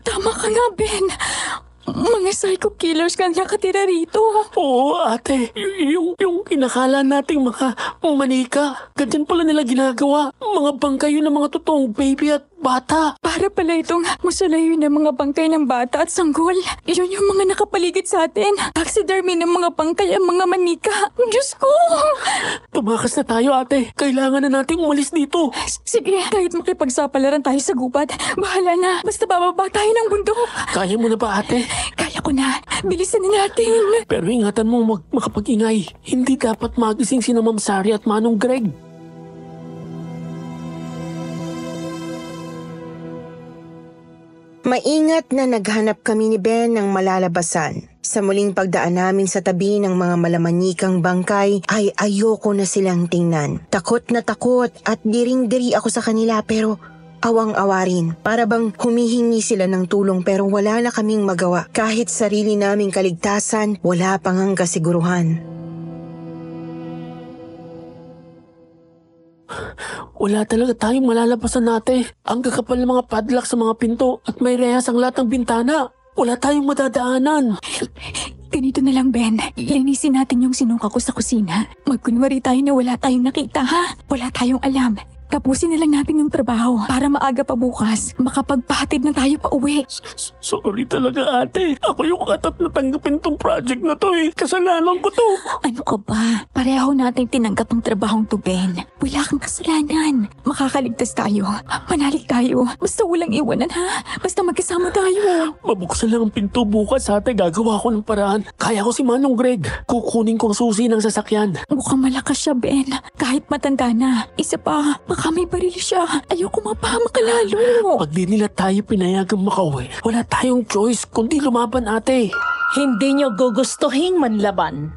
Tama ka nga, Ben. Mga psycho killers ka nakatira rito. Oo, ate. Yung kinakala nating mga manika. Ganyan pala nila ginagawa. Mga bangkay yun ng mga totoong baby at bata. Para pala itong musalayo ng mga bangkay ng bata at sanggol. Iyon yung mga nakapaligid sa atin. Taxidermy ng mga bangkay ang mga manika. Diyos ko! Tumakas na tayo, ate. Kailangan na nating umalis dito. Sige, kahit makipagsapalaran tayo sa gubat, bahala na. Basta bababa tayo ng bundok. Kaya mo na ba, ate? Kaya ko na. Bilisan na natin. Pero ingatan mo makapag-ingay. Hindi dapat magising si Ma'am Sari at Manong Greg. Maingat na naghanap kami ni Ben ng malalabasan. Sa muling pagdaan namin sa tabi ng mga malamanikang bangkay ay ayoko na silang tingnan. Takot na takot at diring-diri ako sa kanila pero awang-awa rin. Para bang humihingi sila ng tulong pero wala na kaming magawa. Kahit sarili naming kaligtasan, wala pang ang kasiguruhan. Wala talaga tayong malalabasan natin. Ang kakapal ng mga padlock sa mga pinto at may rehas ang lahat ng bintana. Wala tayong madadaanan. Ganito na lang, Ben. Linisin natin yung sinuka ko sa kusina. Magkunwari tayo na wala tayong nakita, ha? Wala tayong alam. Tapusin na lang natin yung trabaho para maaga pa bukas. Makapagpahatid na tayo pa uwi. Sorry talaga, ate. Ako yung katat na tanggapin tong project na to eh. Kasalanan ko to. Ano ka ba? Pareho natin tinanggap ang trabahong to, Ben. Wala kang kasalanan. Makakaligtas tayo. Manalig tayo. Basta walang iwanan, ha? Basta magkasama tayo. Mabuksan lang ang pinto bukas, ate. Gagawa ko ng paraan. Kaya ko si Manong Greg. Kukunin ko ang susi ng sasakyan. Mukhang malakas siya, Ben. Kahit matanda na. Isa pa, baka may baril siya. Ayoko mapahamak ka lalo. Pag di nila tayo pinayagang makauwi, wala tayong choice kundi lumaban, ate. Hindi nyo gugustuhin manlaban.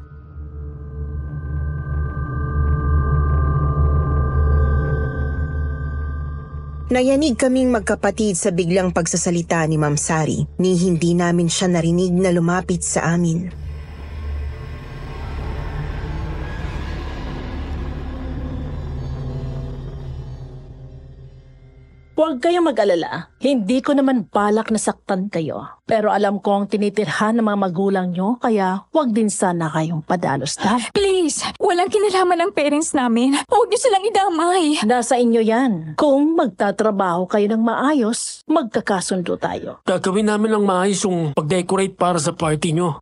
Nayanig kaming magkapatid sa biglang pagsasalita ni Ma'am Sari ni hindi namin siya narinig na lumapit sa amin. Huwag kayong mag-alala. Hindi ko naman balak na saktan kayo. Pero alam ko ang tinitirhan ng mga magulang nyo, kaya huwag din sana kayong padalos-dalos. Please, walang kinalaman ng parents namin. Huwag niyo silang idamay. Nasa inyo yan. Kung magtatrabaho kayo ng maayos, magkakasundo tayo. Gagawin namin ng maayos yung pag-decorate para sa party nyo.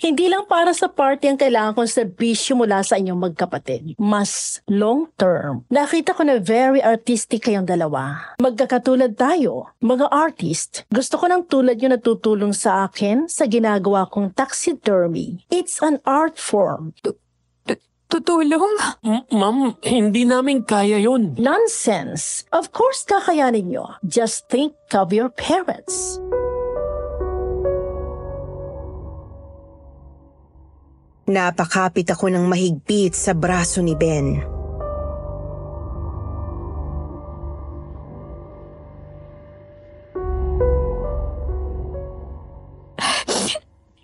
Hindi lang para sa party ang kailangan kong serbisyo mula sa inyong magkapatid. Mas long term. Nakita ko na very artistic kayong dalawa. Magkakatulad tayo, mga artist. Gusto ko ng tulad nyo na tutulong sa akin sa ginagawa kong taxidermy. It's an art form. Tutulong? Ma'am, hindi namin kaya yun. Nonsense! Of course kakayanin nyo. Just think of your parents. Napakapit ako ng mahigpit sa braso ni Ben.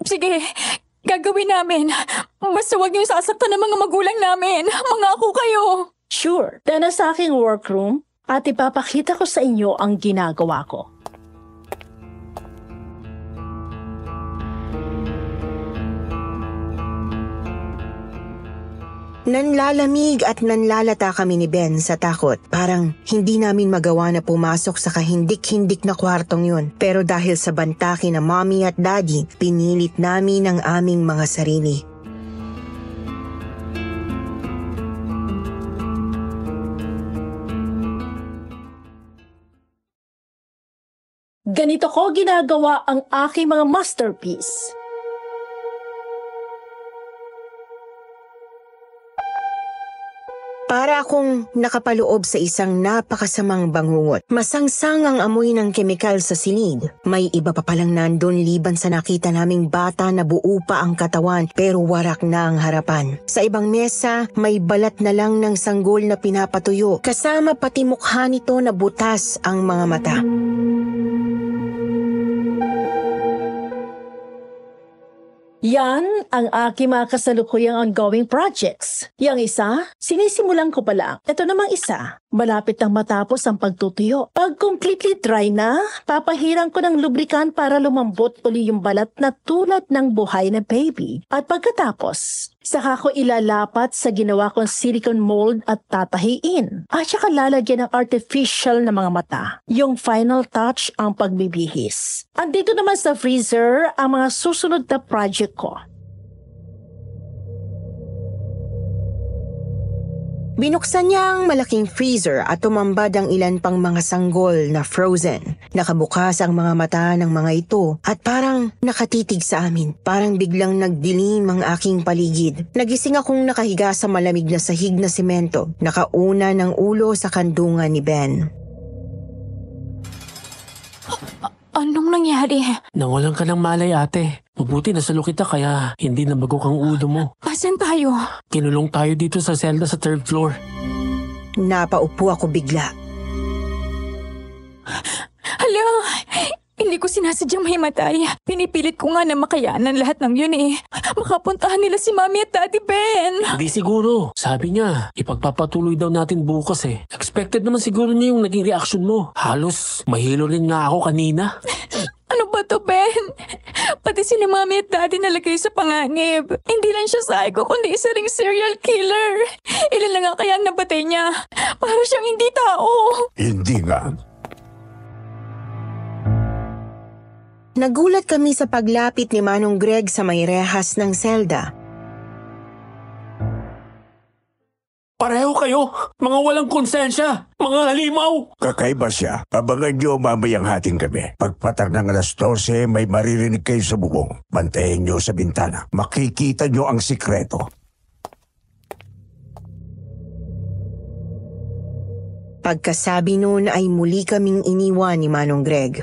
Sige, gagawin namin. Basta huwag niyo sasaktan ng mga magulang namin. Mangako kayo. Sure, tara sa aking workroom at ipapakita ko sa inyo ang ginagawa ko. Nanlalamig at nanlalata kami ni Ben sa takot. Parang hindi namin magawa na pumasok sa kahindik-hindik na kwartong yun. Pero dahil sa bantaki na mommy at daddy, pinilit namin ang aming mga sarili. Ganito ko ginagawa ang aking mga masterpiece. Para akong nakapaloob sa isang napakasamang bangungot. Masangsang ang amoy ng kemikal sa silid. May iba pa palang nandun liban sa nakita naming bata na buo pa ang katawan pero warak na ang harapan. Sa ibang mesa, may balat na lang ng sanggol na pinapatuyo. Kasama pati mukha nito na butas ang mga mata. Yan ang aking mga kasalukuyang ongoing projects. Yang isa, sinisimulan ko pa lang. Ito namang isa, malapit nang matapos ang pagtutuyo. Pag completely dry na, papahiran ko ng lubricant para lumambot uli yung balat na tulad ng buhay na baby. At pagkatapos, saka ko ilalapat sa ginawa kong silicone mold at tatahiin. At saka lalagyan ng artificial na mga mata. Yung final touch ang pagbibihis. Andito naman sa freezer ang mga susunod na project ko. Binuksan niya ang malaking freezer at tumambad ang ilan pang mga sanggol na frozen. Nakabukas ang mga mata ng mga ito at parang nakatitig sa amin. Parang biglang nagdilim ang aking paligid. Nagising akong nakahiga sa malamig na sahig na semento. Nakauna ng ulo sa kandungan ni Ben. Anong nangyari? Nangulang ka ng malay, ate. Mabuti nasalo kita kaya hindi nabagok ang ulo mo. Asan tayo? Kinulong tayo dito sa selda sa 3rd floor. Napaupo ako bigla. Hala, hindi ko sinasadyang mahimatay. Pinipilit ko nga na makayanan lahat ng yun eh. Makapuntahan nila si Mami at Daddy Ben. Hindi siguro. Sabi niya, ipagpapatuloy daw natin bukas eh. Expected naman siguro niya yung naging reaction mo. Halos mahilo rin nga ako kanina. Ano ba to, Ben? Pati si Mami at Daddy nalagay sa panganib. Hindi lang siya psycho, kundi isa ring serial killer. Ilan lang nga kaya ang nabatay niya. Para siyang hindi tao. Hindi nga. Nagulat kami sa paglapit ni Manong Greg sa may rehas ng selda. Pareho kayo, mga walang konsensya, mga halimaw. Kakaiba siya. Abangan niyo mamayang hating gabi. Pagpatak ng alas 12, may maririnig kayo sa bubong. Bantayan niyo sa bintana. Makikita niyo ang sikreto. Pagkasabi noon ay muli kaming iniwan ni Manong Greg.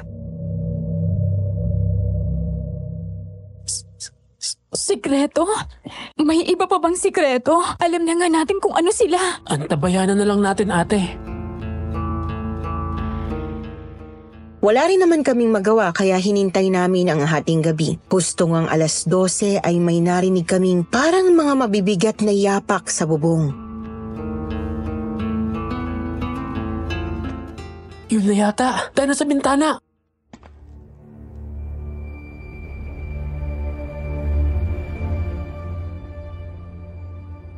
Sikreto? May iba pa bang sikreto? Alam na nga natin kung ano sila. Antabayanan na lang natin, ate. Wala rin naman kaming magawa kaya hinintay namin ang hating gabi. Hustong ang alas 12 ay may narinig kaming parang mga mabibigat na yapak sa bubong. Yun na yata. Tayo na sa bintana.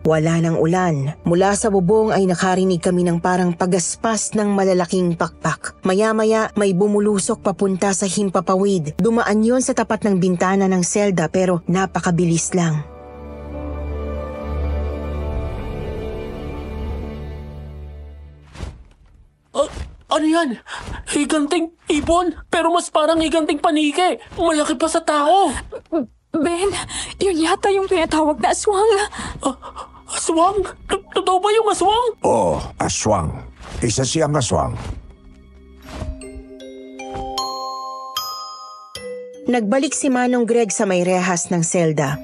Wala ng ulan. Mula sa bubong ay nakarinig kami ng parang pagaspas ng malalaking pakpak. Maya-maya may bumulusok papunta sa himpapawid. Dumaan yon sa tapat ng bintana ng selda pero napakabilis lang. Ano yan? Higanting ibon? Pero mas parang higanting panike. Malaki pa sa tao. Ben, yun yata yung tinatawag na aswang. Aswang? Totoo ba yung aswang? Oo, aswang. Isa siyang aswang. Nagbalik si Manong Greg sa may rehas ng selda.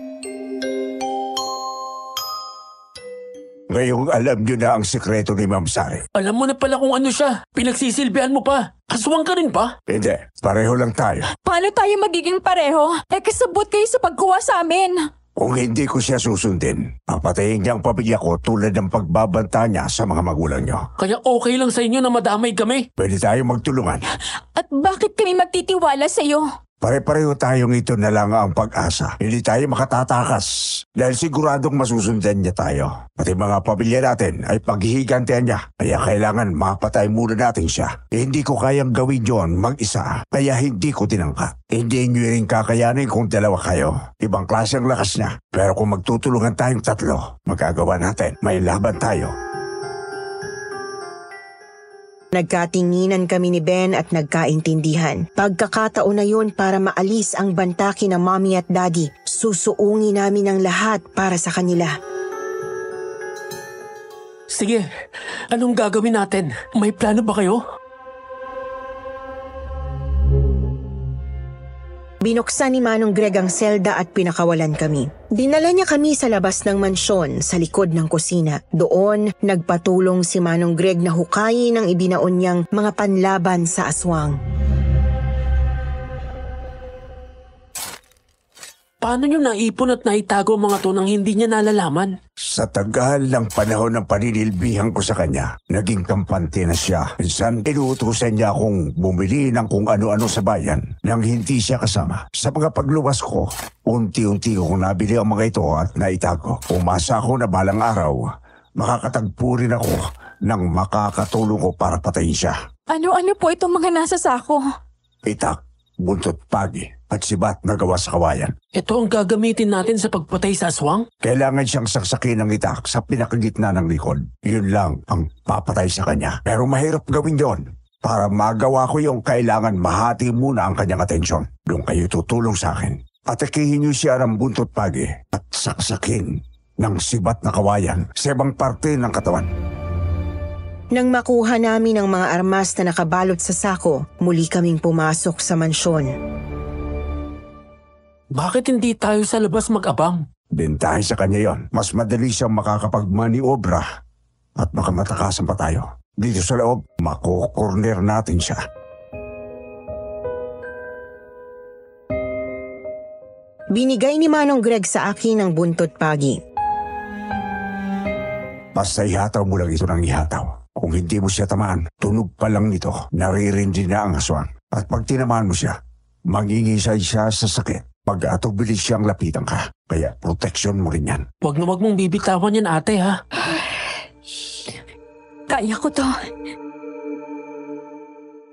Ngayong alam niyo na ang sikreto ni Ma'am Sari. Alam mo na pala kung ano siya. Pinagsisilbihan mo pa. Aswang ka rin ba? Hindi, pareho lang tayo. Paano tayo magiging pareho? Kasabot kayo sa pagkuha sa amin. Kung hindi ko siya susundin, papatayin niya ang pamilya ko tulad ng pagbabanta niya sa mga magulang niyo. Kaya okay lang sa inyo na madamay kami. Pwede tayong magtulungan. At bakit kami magtitiwala sa'yo? Pare-pareho tayong ito na lang ang pag-asa. Hindi tayo makatatakas dahil siguradong masusundan niya tayo. Pati mga pamilya natin ay paghihigantihan niya. Kaya kailangan mapatay muna natin siya. Hindi ko kayang gawin yon mag-isa. Kaya hindi ko tinangka. Hindi niyo rin kakayanin kung dalawa kayo. Ibang klase ang lakas niya. Pero kung magtutulungan tayong tatlo, magagawa natin. May laban tayo. Nagkatinginan kami ni Ben at nagkaintindihan. Pagkakataon na yun para maalis ang banta kina mommy at daddy. Susuungin namin ang lahat para sa kanila. Sige, anong gagawin natin? May plano ba kayo? Binuksan ni Manong Greg ang selda at pinakawalan kami. Dinala niya kami sa labas ng mansyon sa likod ng kusina. Doon, nagpatulong si Manong Greg na hukayin ang ibinaon niyang mga panlaban sa aswang. Paano nyo naipon at naitago mga to nang hindi niya nalalaman? Sa tagal ng panahon ng paninilbihan ko sa kanya, naging kampante na siya. Minsan, inuutusan niya akong bumili ng kung ano-ano sa bayan nang hindi siya kasama. Sa mga pagluwas ko, unti-unti kong nabili ang mga ito at naitago. Umasa ako na balang araw, makakatagpo rin ako nang makakatulong ko para patayin siya. Ano-ano po itong mga nasa sako? Itak, buntot pagi, at sibat na gawa sa kawayan. Ito ang gagamitin natin sa pagpatay sa aswang? Kailangan siyang saksakin ng itak sa pinakagitna ng likod. Yun lang ang papatay sa kanya. Pero mahirap gawin yon. Para magawa ko yung kailangan mahati muna ang kanyang atensyon. Doon kayo tutulong sa akin. Atakihin niyo siya ng buntot pagi at saksakin ng sibat na kawayan sa ibang parte ng katawan. Nang makuha namin ang mga armas na nakabalot sa sako, muli kaming pumasok sa mansyon. Bakit hindi tayo sa labas mag-abang? Din dahil sa kanya yon, mas madali siyang makakapagmaniobra at makamatakasan pa tayo. Dito sa loob, makukorner natin siya. Binigay ni Manong Greg sa akin ang buntot pagi. Basta ihataw mo lang ito ng ihataw. Kung hindi mo siya tamaan, tunog pa lang nito, naririndi na ang aswang. At pag tinamaan mo siya, mangingisay siya sa sakit. Pag-atubilis siyang lapitan ka. Kaya proteksyon mo rin yan. Huwag na huwag mong bibitawan yan, ate, ha? Kaya ko to.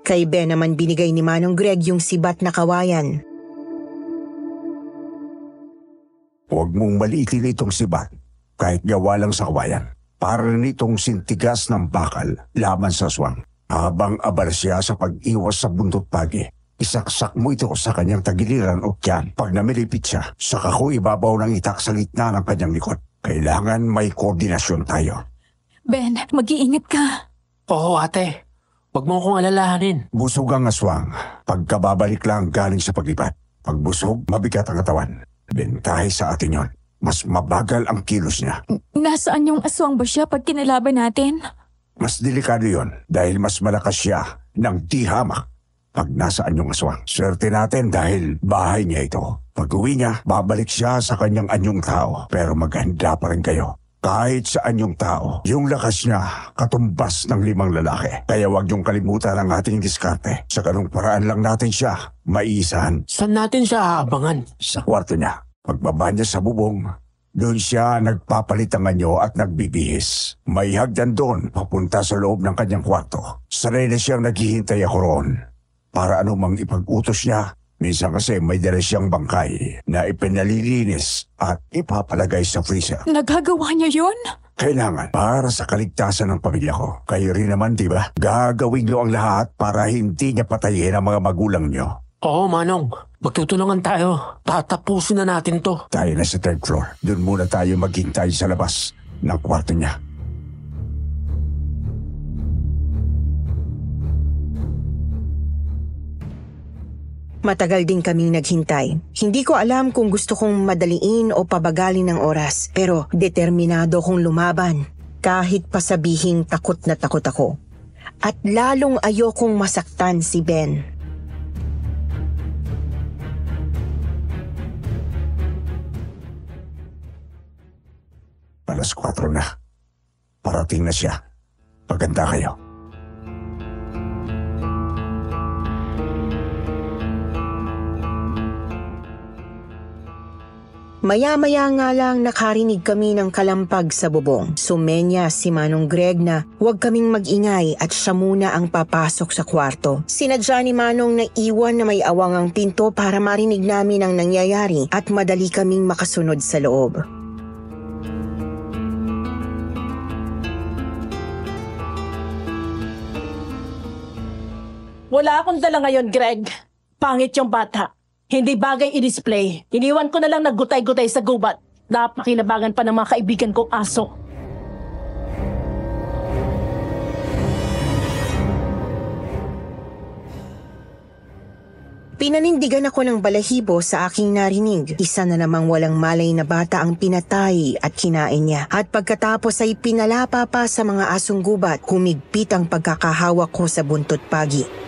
Kay Ben naman binigay ni Manong Greg yung sibat na kawayan. Huwag mong maliitin itong sibat, kahit gawa lang sa kawayan. Para nitong sintigas ng bakal laban sa aswang. Habang abala siya sa pag-iwas sa buntot pagi, isaksak mo ito sa kanyang tagiliran o tiyan. Pag namilipit siya, saka ko ibabaw ng itak sa gitna ng kanyang likod. Kailangan may koordinasyon tayo. Ben, mag-iingat ka. Oo, ate. Huwag mo akong alalahanin. Busog ang aswang. Pagkababalik lang galing sa paglipat. Pag busog, mabigat ang katawan. Bentahe sa atin yon. Mas mabagal ang kilos niya. Nasaan yung aswang ba siya pag kinalaban natin? Mas delikado yon dahil mas malakas siya ng di hamak pag nasaan yung aswang. Swerte natin dahil bahay niya ito. Pag uwi niya, babalik siya sa kanyang anyong tao. Pero maghanda pa rin kayo. Kahit saan yung tao, yung lakas niya katumbas ng 5 lalaki. Kaya huwag niyong kalimutan ang ating diskarte. Sa ganung paraan lang natin siya maiisahan. Saan natin siya aabangan? Sa kwarto niya. Pagbaba niya sa bubong, doon siya nagpapalit ng anyo at nagbibihis. May hagdan doon papunta sa loob ng kanyang kwarto. Sanay na siyang naghihintay ako roon. Para anumang ipag-utos niya. Minsan kasi may dala siyang bangkay na ipinalilinis at ipapalagay sa freezer. Nagagawa niya yun? Kailangan para sa kaligtasan ng pamilya ko. Kayo rin naman, di ba? Gagawin niyo ang lahat para hindi niya patayin ang mga magulang niyo. Oo, Manong. Magtutulungan tayo. Tatapusin na natin to. Tayo na sa 3rd floor. Doon muna tayo maghintay sa labas ng kwarto niya. Matagal din kaming naghintay. Hindi ko alam kung gusto kong madaliin o pabagalin ng oras, pero determinado kong lumaban. Kahit pasabihing takot na takot ako. At lalong ayokong masaktan si Ben. Alas 4 na. Parating na siya. Paganda kayo. Maya-maya nga lang nakarinig kami ng kalampag sa bubong. Sumenya si Manong Greg na huwag kaming mag-ingay at siya muna ang papasok sa kwarto. Sinadya ni Manong na iwan na may awang ang pinto para marinig namin ang nangyayari at madali kaming makasunod sa loob. Wala akong dala ngayon, Greg. Pangit yung bata. Hindi bagay i-display. Iniwan ko na lang naggutay-gutay sa gubat. Napakinabangan pa ng mga kaibigan kong aso. Pinanindigan ako ng balahibo sa aking narinig. Isa na namang walang malay na bata ang pinatay at kinain niya. At pagkatapos ay pinalapa pa sa mga asong gubat, humigpit ang pagkakahawak ko sa buntot pagi.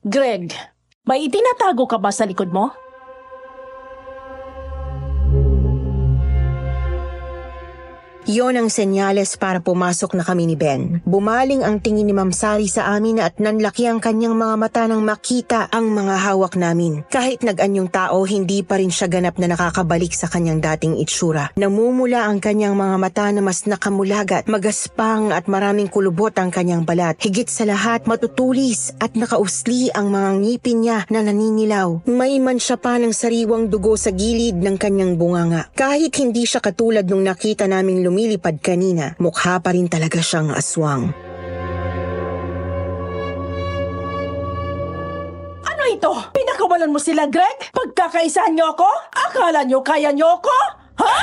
Greg, may itinatago ka ba sa likod mo? Yon ang senyales para pumasok na kami ni Ben. Bumaling ang tingin ni Ma'am Sari sa amin at nanlaki ang kanyang mga mata nang makita ang mga hawak namin. Kahit nag-anyong tao, hindi pa rin siya ganap na nakakabalik sa kanyang dating itsura. Namumula ang kanyang mga mata na mas nakamulagat, magaspang at maraming kulubot ang kanyang balat. Higit sa lahat, matutulis at nakausli ang mga ngipin niya na naninilaw. May mansya pa ng sariwang dugo sa gilid ng kanyang bunganga. Kahit hindi siya katulad nung nakita naming lumilipad kanina, mukha pa rin talaga siyang aswang. Ano ito? Pinakawalan mo sila, Greg? Pagkakaisahan niyo ako? Akala niyo kaya niyo ako? Ha?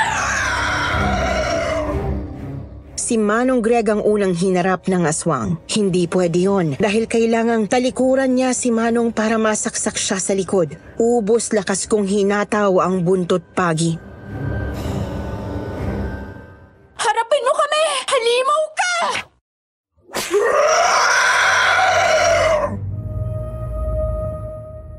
Si Manong Greg ang unang hinarap ng aswang. Hindi pwede yun dahil kailangang talikuran niya si Manong para masaksak siya sa likod. Ubos lakas kong hinataw ang buntot pagi. Harapin mo kami! Halimaw ka!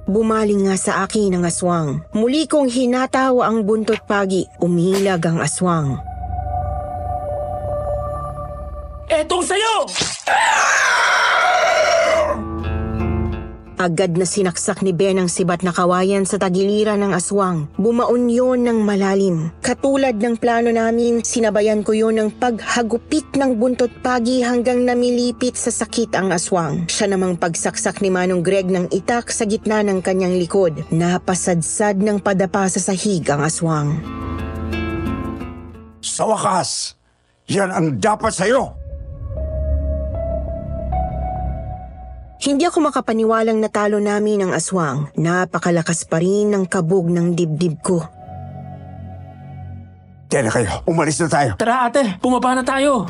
Bumaling nga sa akin ang aswang. Muli kong hinataw ang buntot pagi. Umilag ang aswang. Etong sayo! Agad na sinaksak ni Ben ang sibat na kawayan sa tagiliran ng aswang. Bumaon yon ng malalim. Katulad ng plano namin, sinabayan ko yon ng paghagupit ng buntot pagi hanggang namilipit sa sakit ang aswang. Siya namang pagsaksak ni Manong Greg ng itak sa gitna ng kanyang likod. Napasadsad ng padapa sa sahig ang aswang. Sa wakas, yan ang dapat sa'yo. Hindi ako makapaniwalang natalo namin ang aswang. Napakalakas pa rin ng kabog ng dibdib ko. Tiyan na kayo, umalis na tayo. Tara ate, bumaba na tayo.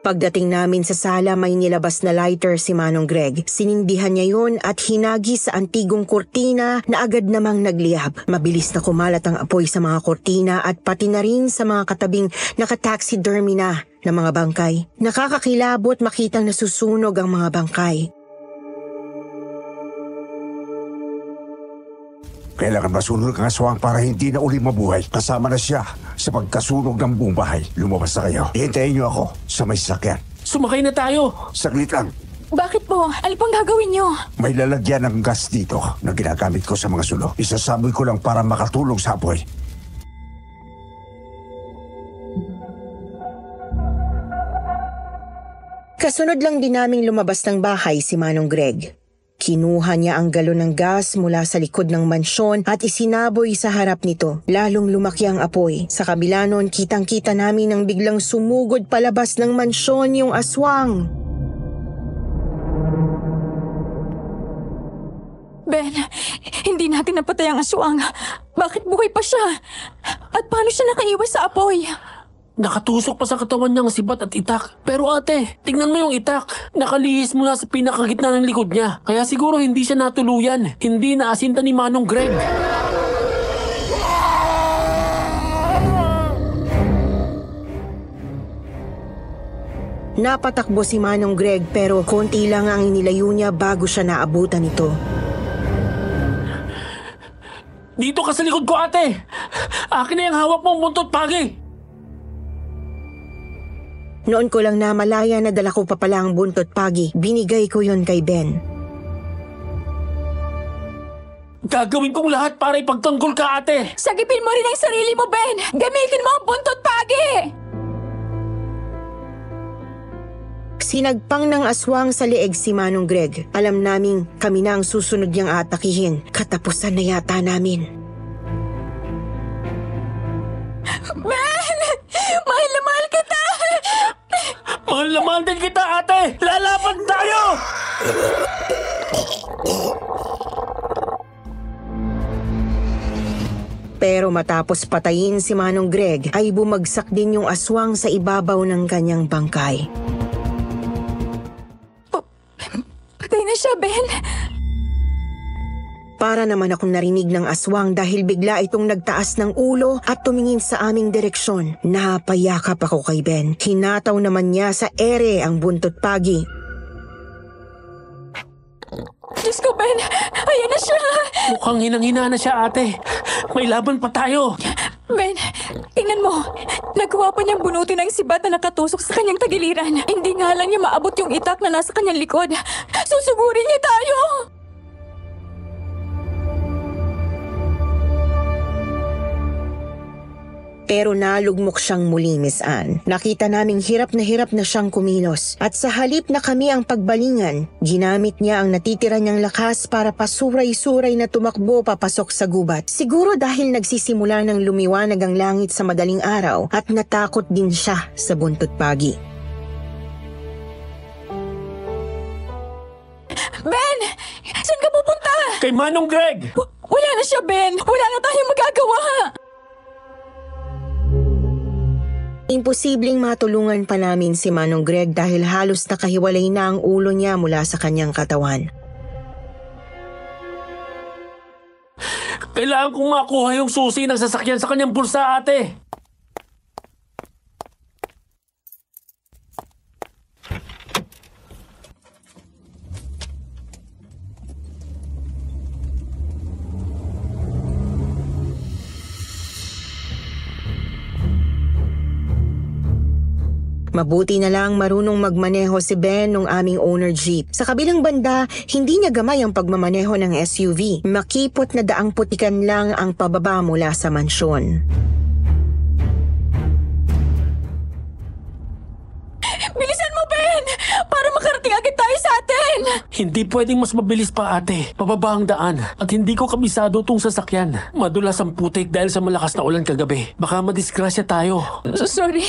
Pagdating namin sa sala, may nilabas na lighter si Manong Greg. Sinindihan niya yon at hinagi sa antigong kurtina na agad namang nagliyab. Mabilis na kumalat ang apoy sa mga kurtina at pati na rin sa mga katabing nakataxidermy na mga bangkay. Nakakakilabot makitang nasusunog ang mga bangkay. Kailangan masunod ang aswang para hindi na uli mabuhay. Kasama na siya sa pagkasunog ng buong bahay. Lumabas na kayo. Hintayin niyo ako sa may sasakyan. Sumakay na tayo! Saglit lang. Bakit po? Ano pang gagawin nyo? May lalagyan ng gas dito na ginagamit ko sa mga sulo. Isasaboy ko lang para makatulong sa apoy. Kasunod lang din naming lumabas ng bahay si Manong Greg. Kinuha niya ang galon ng gas mula sa likod ng mansyon at isinaboy sa harap nito. Lalong lumaki ang apoy. Sa kabila nun, kitang-kita namin nang biglang sumugod palabas ng mansyon yung aswang. Ben, hindi natin napatay ang aswang. Bakit buhay pa siya? At paano siya nakaiwas sa apoy? Nakatusok pa sa katawan niya ang sibat at itak. Pero ate, tingnan mo yung itak. Nakalihis mula sa pinakagitna ng likod niya. Kaya siguro hindi siya natuluyan. Hindi naasinta ni Manong Greg. Napatakbo si Manong Greg pero konti lang ang inilayo niya bago siya naabutan nito. Dito ka sa likod ko, ate! Akin na yung hawak mong buntot, pagi! Noon ko lang namalaya na dala ko pa pala ang buntot pagi. Binigay ko yon kay Ben. Gagawin kong lahat para ipagtanggol ka, ate! Sagipin mo rin ang sarili mo, Ben! Gamitin mo ang buntot pagi! Sinagpang ng aswang sa leeg si Manong Greg. Alam naming kami na ang susunod niyang atakihin. Katapusan na yata namin. Ben! Mahal na mahal kita! Mahal na mahal din kita, ate! Lalaban tayo! Pero matapos patayin si Manong Greg, ay bumagsak din yung aswang sa ibabaw ng kanyang bangkay. Patay na siya, Ben! Para naman akong narinig ng aswang dahil bigla itong nagtaas ng ulo at tumingin sa aming direksyon. Napayakap ako kay Ben. Hinataw naman niya sa ere ang buntot pagi. Diyos ko, Ben! Ayan na siya! Mukhang hinang-hina na siya, ate. May laban pa tayo. Ben, tingnan mo. Nagawa pa niyang bunutin ang sibat na nakatusok sa kanyang tagiliran. Hindi nga lang niya maabot yung itak na nasa kanyang likod. Susugurin niya tayo! Pero nalugmok siyang muli, Miss Anne. Nakita naming hirap na siyang kumilos. At sa halip na kami ang pagbalingan, ginamit niya ang natitira niyang lakas para pasuray-suray na tumakbo papasok sa gubat. Siguro dahil nagsisimula ng lumiwanag ang langit sa madaling araw at natakot din siya sa buntot pagi. Ben! Saan ka pupunta? Kay Manong Greg! Wala na siya, Ben! Wala na tayong magagawa! Imposibleng matulungan pa namin si Manong Greg dahil halos nakahiwalay na ang ulo niya mula sa kanyang katawan. Kailangan kong makuha yung susi ng sasakyan sa kanyang bulsa, ate! Mabuti na lang marunong magmaneho si Ben ng aming owner jeep. Sa kabilang banda, hindi niya gamay ang pagmamaneho ng SUV. Makipot na daang putikan lang ang pababa mula sa mansyon. Bilisan mo, Ben! Para makarating agad tayo sa atin! Hindi pwedeng mas mabilis pa, ate. Pababa ang daan. At hindi ko kabisado tong sasakyan. Madulas ang putik dahil sa malakas na ulan kagabi. Baka madisgrasya tayo. Sorry,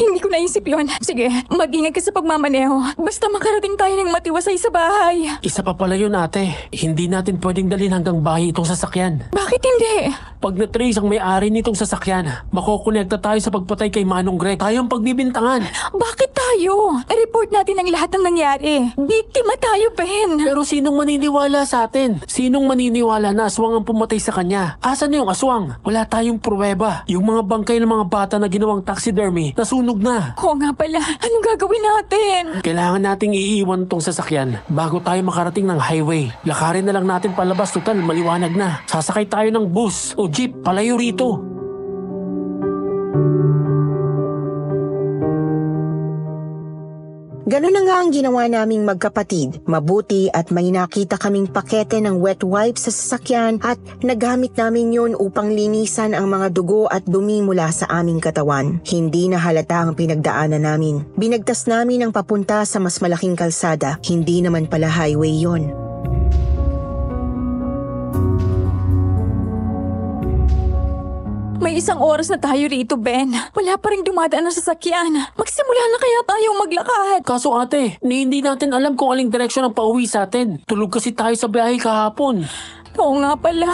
hindi ko naisip yun. Sige, mag-ingat ka sa pagmamaneho. Basta makarating tayo ng matiwasay sa bahay. Isa pa pala yun, ate. Hindi natin pwedeng dalhin hanggang bahay itong sasakyan. Bakit hindi? Pag na-trace ang may-ari nitong sasakyan, makokonekta tayo sa pagpatay kay Manong Greg. Tayo ang pagbibintangan. Bakit tayo? I-report natin ang lahat ng nangyari. Biktima tayo, Ben. Pero sinong maniniwala sa atin? Sinong maniniwala na aswang ang pumatay sa kanya? Asan na yung aswang? Wala tayong pruweba. Yung mga bangkay ng mga bata na ginawang taxidermy, nasunog na. Oo nga pala. Anong gagawin natin? Kailangan nating iiwan tong sasakyan bago tayo makarating ng highway. Lakarin na lang natin palabas, total maliwanag na. Sasakay tayo ng bus o jeep palayo rito. Ganun na nga ang ginawa naming magkapatid. Mabuti at may nakita kaming pakete ng wet wipes sa sasakyan at nagamit namin yun upang linisan ang mga dugo at dumi mula sa aming katawan. Hindi na halata ang pinagdaanan namin. Binagtas namin ang papunta sa mas malaking kalsada. Hindi naman pala highway yon. May 1 oras na tayo rito, Ben. Wala pa rin dumadaan ang sasakyan. Magsimula na kaya tayong maglakad. Kaso ate, hindi natin alam kung aling direksyon ang pauwi sa atin. Tulog kasi tayo sa biyahe kahapon. Oo nga pala.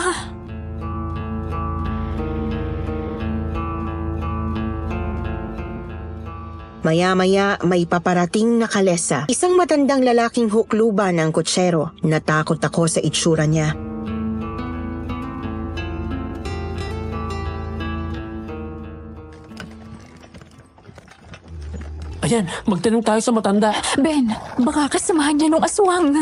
Maya-maya may paparating na kalesa. Isang matandang lalaking hukluban ang kutsero. Natakot ako sa itsura niya. Ayan, magtanong tayo sa matanda. Ben, baka kasamahan niya nung aswang.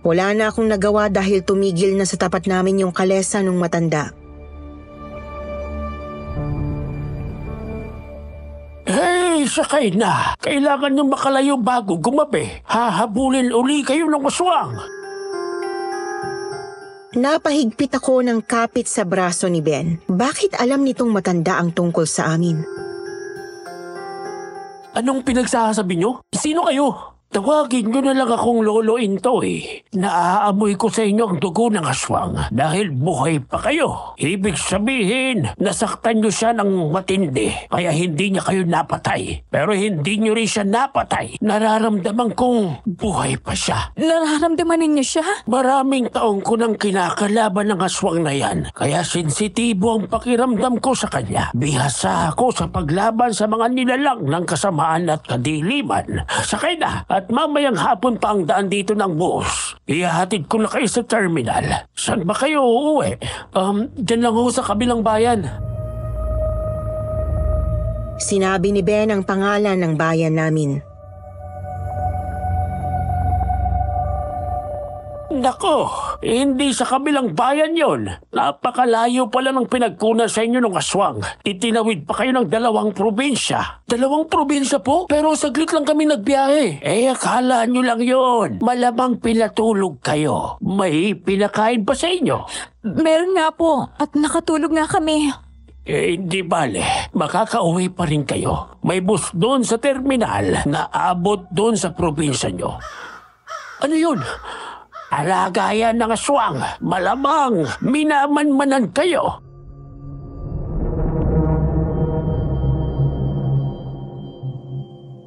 Wala na akong nagawa dahil tumigil na sa tapat namin yung kalesa nung matanda. Hey, sakay na. Kailangan nyo makalayo bago gumabi. Hahabulin uli kayo ng aswang. Napahigpit ako ng kapit sa braso ni Ben. Bakit alam nitong matanda ang tungkol sa amin? Anong pinagsasabi nyo? Sino kayo? Tawagin nyo na lang akong Lolo Intoy. Naaamoy ko sa inyo ang dugo ng aswang dahil buhay pa kayo. Ibig sabihin, nasaktan nyo siya ng matindi kaya hindi niya kayo napatay. Pero hindi nyo rin siya napatay. Nararamdaman kong buhay pa siya. Nararamdaman ninyo siya? Maraming taong ko nang kinakalaban ng aswang na yan. Kaya sensitibo ang pakiramdam ko sa kanya. Bihasa ako sa paglaban sa mga nilalang ng kasamaan at kadiliman. Sakay na! At mamayang hapon pa ang daan dito ng bus. Ihahatid ko na kayo sa terminal. Saan ba kayo uuwi? Dyan lang ho sa kabilang bayan. Sinabi ni Ben ang pangalan ng bayan namin. Nako, hindi sa kabilang bayan yon. Napakalayo pala ng pinagkunan sa inyo ng aswang. Itinawid pa kayo ng 2 probinsya. 2 probinsya po? Pero saglit lang kami nagbiyahe. Akala nyo lang yon. Malamang pinatulog kayo. May pinakain pa sa inyo. Meron nga po. At nakatulog nga kami. Hindi bale. Makakauwi pa rin kayo. May bus doon sa terminal na abot doon sa probinsya nyo. Ano yun? Alagayan ng aswang. Malamang minamanmanan kayo.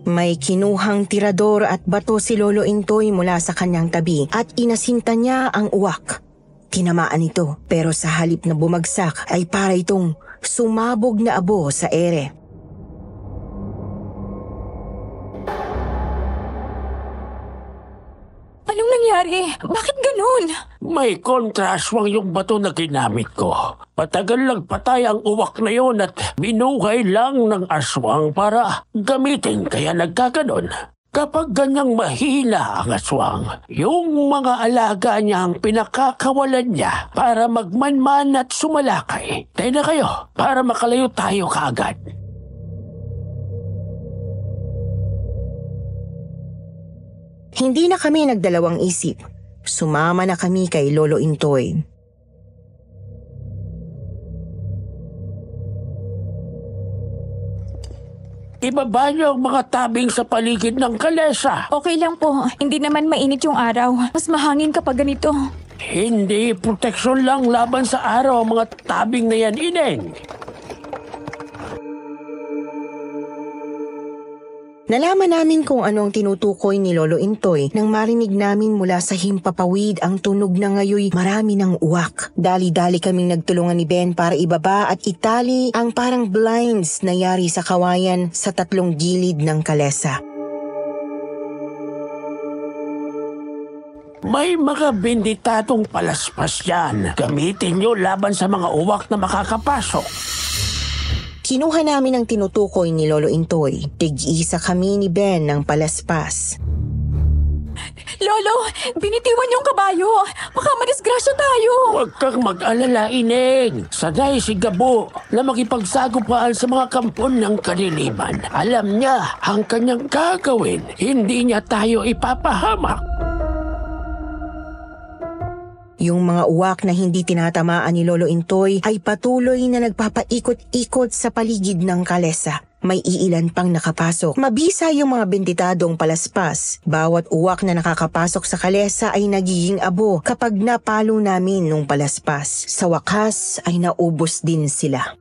May kinuhang tirador at bato si Lolo Intoy mula sa kanyang tabi at inasinta niya ang uwak. Tinamaan ito pero sa halip na bumagsak ay para itong sumabog na abo sa ere. Anong nangyari? Bakit ganun? May kontraswang yung bato na ginamit ko. Patagal lang patay ang uwak na yon at binuhay lang ng aswang para gamitin kaya nagkaganon. Kapag ganyang mahina ang aswang, yung mga alaga niya ang pinakakawalan niya para magmanman at sumalakay. Tayo na kayo para makalayo tayo kaagad. Hindi na kami nagdalawang isip. Sumama na kami kay Lolo Intoy. Ibaba niyo ang mga tabing sa paligid ng kalesa. Okay lang po. Hindi naman mainit yung araw. Mas mahangin kapag ganito. Hindi proteksyon lang laban sa araw ang mga tabing na yan, Ineng. Nalaman namin kung ano ang tinutukoy ni Lolo Intoy nang marinig namin mula sa himpapawid ang tunog na ngayoy marami ng uwak. Dali-dali kaming nagtulungan ni Ben para ibaba at itali ang parang blinds na yari sa kawayan sa tatlong gilid ng kalesa. May mga benditadong palaspas yan. Gamitin nyo laban sa mga uwak na makakapasok. Kinuha namin ang tinutukoy ni Lolo Intoy. Tig-isa kami ni Ben ng palaspas. Lolo, binitiwan yung kabayo. Baka madisgrasya tayo. Huwag kang mag-alala, Ineng. Sanay si Gabo na makipagsagupaan sa mga kampon ng kadiliman. Alam niya ang kanyang gagawin. Hindi niya tayo ipapahamak. Yung mga uwak na hindi tinatamaan ni Lolo Intoy ay patuloy na nagpapaikot-ikot sa paligid ng kalesa. May iilan pang nakapasok. Mabisa yung mga benditadong palaspas. Bawat uwak na nakakapasok sa kalesa ay nagiging abo kapag napalo namin nung palaspas. Sa wakas ay naubos din sila.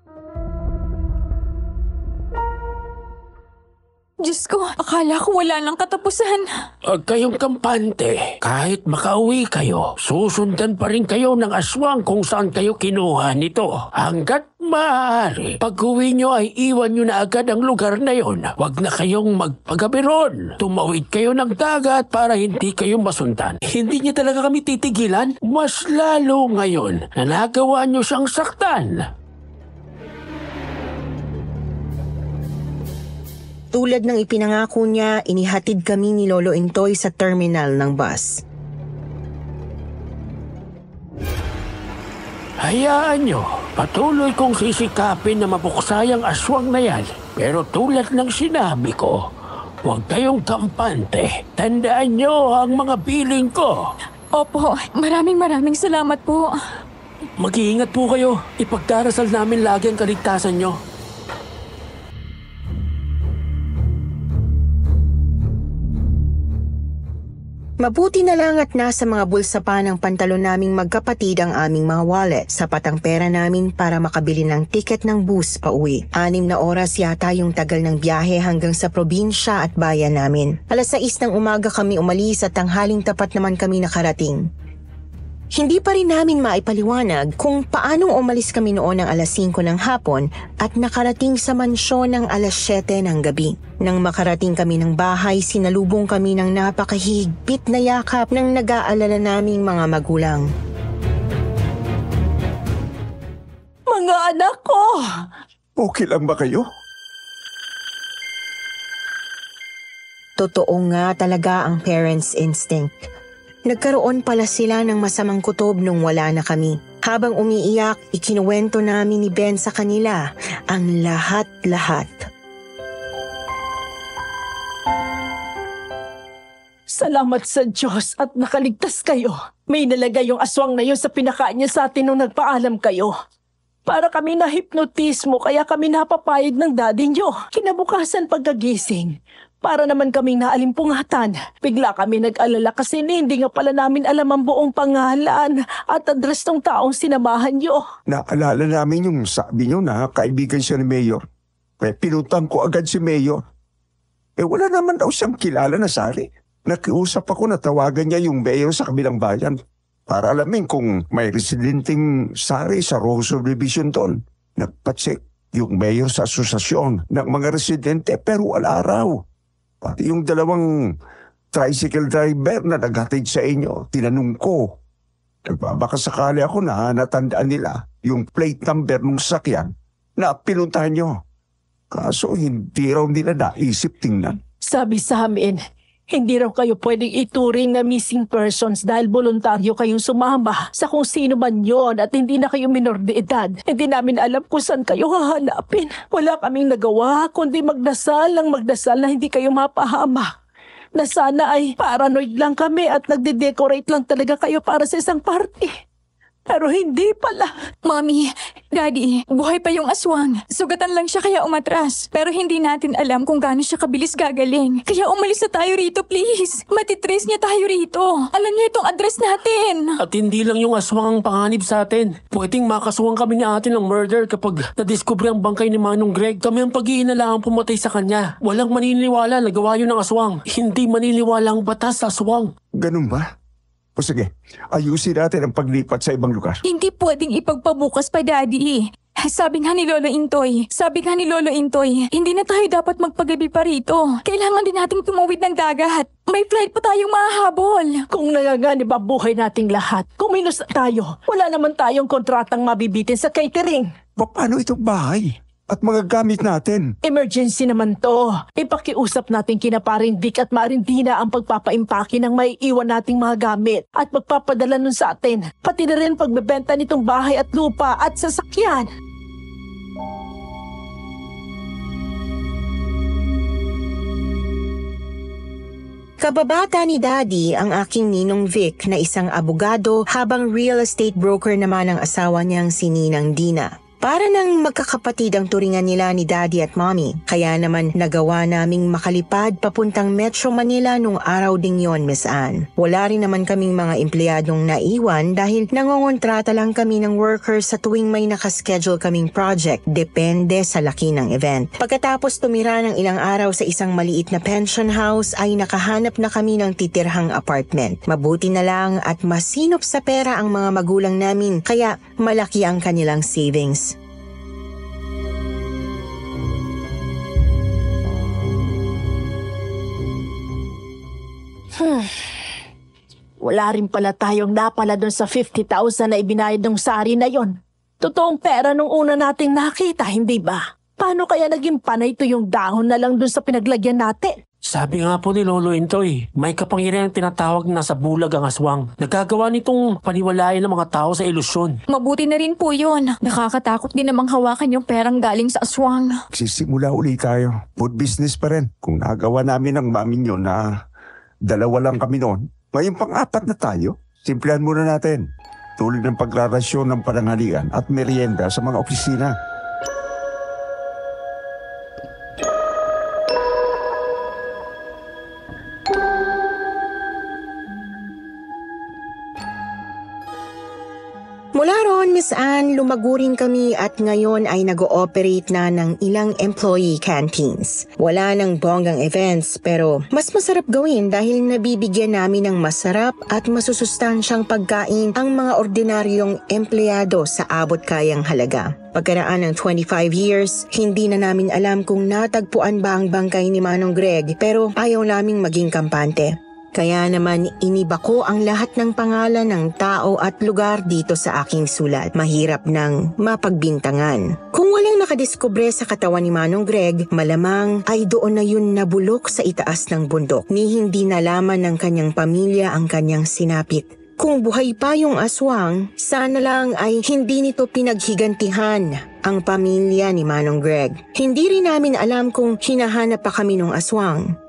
Diyos ko, akala ko wala nang katapusan. Huwag kayong kampante. Kahit makauwi kayo, susundan pa rin kayo ng aswang kung saan kayo kinuha nito. Hanggat maaari, pag-uwi nyo ay iwan nyo na agad ang lugar na yon. Huwag na kayong magpagabi ron. Tumawid kayo ng dagat para hindi kayo masundan. Hindi niya talaga kami titigilan. Mas lalo ngayon na nagawa nyo siyang saktan. Tulad ng ipinangako niya, inihatid kami ni Lolo Intoy sa terminal ng bus. Hayaan nyo, patuloy kong sisikapin na mabuksay ang aswang na yan. Pero tulad ng sinabi ko, huwag kayong kampante. Tandaan nyo ang mga piling ko. Opo, maraming salamat po. Mag-iingat po kayo. Ipagdarasal namin lagi ang kaligtasan nyo. Mabuti na lang at nasa mga bulsa pa ng pantalon naming magkapatid ang aming mga wallet. Sapat ang pera namin para makabili ng tiket ng bus pa uwi. 6 na oras yata yung tagal ng biyahe hanggang sa probinsya at bayan namin. 6:00 ng umaga kami umalis at tanghaling tapat naman kami nakarating. Hindi pa rin namin maipaliwanag kung paanong umalis kami noon ng 5:00 ng hapon at nakarating sa mansyon ng 7:00 ng gabi. Nang makarating kami ng bahay, sinalubong kami ng napakahigpit na yakap ng nag-aalala naming mga magulang. Mga anak ko! Okay lang ba kayo? Totoo nga talaga ang parents' instinct. Nagkaroon pala sila ng masamang kutob nung wala na kami. Habang umiiyak, ikinuwento namin ni Ben sa kanila ang lahat-lahat. Salamat sa Diyos at nakaligtas kayo. May nalagay yung aswang na yun sa pinakain niya sa atin nung nagpaalam kayo. Para kami na-hypnotismo kaya kami napapayag ng daddy niyo. Kinabukasan pagkagising. Para naman kaming naalimpungatan. Bigla kami nag-alala kasi hindi nga pala namin alam ang buong pangalan at address ng taong sinamahan niyo. Naalala namin yung sabi niyo na kaibigan siya ni Mayor. Kaya pinutang ko agad si Mayor. Wala naman daw siyang kilala na Sari. Nakiusap ako na tawagan niya yung Mayor sa kabilang bayan para alamin kung may residenteng Sari sa Rojo Division doon. Nagpacheck yung Mayor sa asosasyon ng mga residente pero wala raw. Pati yung 2 tricycle driver na naghatid sa inyo, tinanong ko. Nagbabaka sakali ako na natandaan nila yung plate number ng sakyan na pinuntahan nyo. Kaso hindi raw nila naisip tingnan. Sabi sa amin, hindi raw kayo pwedeng ituring na missing persons dahil voluntaryo kayong sumama sa kung sino man yon at hindi na kayo minor de edad. Hindi namin alam kung saan kayo hahanapin. Wala kaming nagawa kundi magdasal na hindi kayo mapahamak. Na sana ay paranoid lang kami at nagde-decorate lang talaga kayo para sa isang party. Pero hindi pala. Mommy, Daddy, buhay pa yung aswang. Sugatan lang siya kaya umatras. Pero hindi natin alam kung gaano siya kabilis gagaling. Kaya umalis na tayo rito, please. Matitrace niya tayo rito. Alam niya itong address natin. At hindi lang yung aswang ang panganib sa atin. Pwedeng makasuhan kami ni ate ng murder kapag nadiskubre ang bangkay ni Manong Greg. Kami ang pag-iinalaang pumatay sa kanya. Walang maniniwala na gawa yun ng aswang. Hindi maniniwala ang batas sa aswang. Ganun ba? O sige, ayusin natin ang paglipat sa ibang lugar. Hindi pwedeng ipagpabukas pa, Daddy. Sabi nga ni Lolo Intoy, hindi na tayo dapat magpagabi pa rito. Kailangan din nating tumawid ng dagat. May flight pa tayong mahahabol. Kung nanganganib ang buhay nating lahat, kumilos tayo. Wala naman tayong kontratang mabibitin sa catering. Paano itong bahay? At mga gamit natin? Emergency naman to. Ipakiusap natin kina paring Vic at Marindina ang pagpapaimpake ng may iwan nating mga gamit at magpapadala nun sa atin. Pati na rin pagbebenta nitong bahay at lupa at sasakyan. Kababata ni Daddy ang aking ninong Vic na isang abogado habang real estate broker naman ang asawa niyang si Ninang Dina. Para nang magkakapatid ang turingan nila ni Daddy at Mommy. Kaya naman nagawa naming makalipad papuntang Metro Manila nung araw ding yon, Miss Ann. Wala rin naman kaming mga empleyadong naiwan dahil nangongontrata lang kami ng workers sa tuwing may nakaschedule kaming project. Depende sa laki ng event. Pagkatapos tumira ng ilang araw sa isang maliit na pension house ay nakahanap na kami ng titirhang apartment. Mabuti na lang at masinop sa pera ang mga magulang namin kaya malaki ang kanilang savings. Wala rin pala tayong napala doon sa 50,000 na ibinayad ng sari na yon. Totoong pera nung una nating nakita, hindi ba? Paano kaya naging panay to yung dahon na lang doon sa pinaglagyan natin? Sabi nga po ni Lolo Intoy, may kapangyarihan tinatawag na sa bulag ang aswang. Nagagawa nitong paniwalayan ng mga tao sa ilusyon. Mabuti na rin po yun. Nakakatakot din namang hawakan yung perang galing sa aswang. Sisimula uli tayo. Food business pa rin. Kung nagawa namin ng mamin yun na dalawa lang kami noon, ngayon pang-apat na tayo, simplihan muna natin. Tulad ng pagrarasyon ng pananghalian at merienda sa mga opisina. Mula roon, Miss Ann, lumagurin kami at ngayon ay nag-ooperate na ng ilang employee canteens. Wala nang bonggang events pero mas masarap gawin dahil nabibigyan namin ng masarap at masusustansyang pagkain ang mga ordinaryong empleyado sa abot kayang halaga. Pagkaraan ng 25 years, hindi na namin alam kung natagpuan ba ang bangkay ni Manong Greg pero ayaw naming maging kampante. Kaya naman iniba ko ang lahat ng pangalan ng tao at lugar dito sa aking sulat. Mahirap nang mapagbintangan. Kung walang nakadiskubre sa katawan ni Manong Greg, malamang ay doon na yun nabulok sa itaas ng bundok. Ni hindi nalaman ng kanyang pamilya ang kanyang sinapit. Kung buhay pa yung aswang, sana lang ay hindi nito pinaghigantihan ang pamilya ni Manong Greg. Hindi rin namin alam kung hinahanap pa kami ng aswang.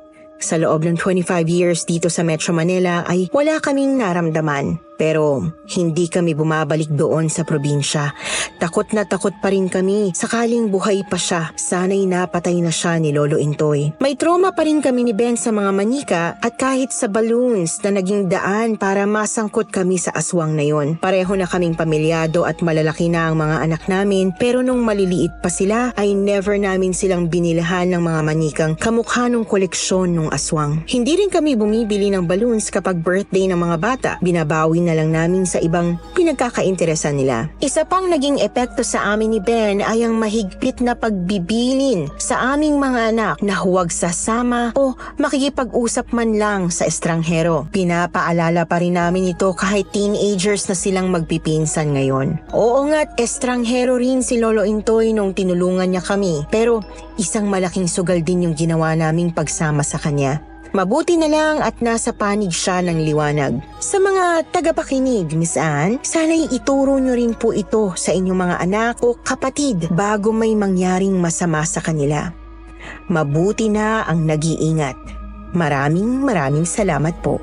Sa loob ng 25 years dito sa Metro Manila ay wala kaming naramdaman. Pero hindi kami bumabalik doon sa probinsya. Takot na takot pa rin kami. Sakaling buhay pa siya, sana'y napatay na siya ni Lolo Intoy. May trauma pa rin kami ni Ben sa mga manika at kahit sa balloons na naging daan para masangkot kami sa aswang na yon. Pareho na kaming pamilyado at malalaki na ang mga anak namin pero nung maliliit pa sila ay never namin silang binilhan ng mga manikang kamukha nung koleksyon ng aswang. Hindi rin kami bumibili ng balloons kapag birthday ng mga bata. Binabawi na lang namin sa ibang pinagkakainteresan nila. Isa pang naging epekto sa amin ni Ben ay ang mahigpit na pagbibilin sa aming mga anak na huwag sasama o makikipag-usap man lang sa estranghero. Pinapaalala pa rin namin ito kahit teenagers na silang magpipinsan ngayon. Oo nga't estranghero rin si Lolo Intoy nung tinulungan niya kami pero isang malaking sugal din yung ginawa naming pagsama sa kanya. Mabuti na lang at nasa panig siya ng liwanag. Sa mga tagapakinig, Miss Ann, sana'y ituro nyo rin po ito sa inyong mga anak o kapatid bago may mangyaring masama sa kanila. Mabuti na ang nag-iingat. Maraming salamat po.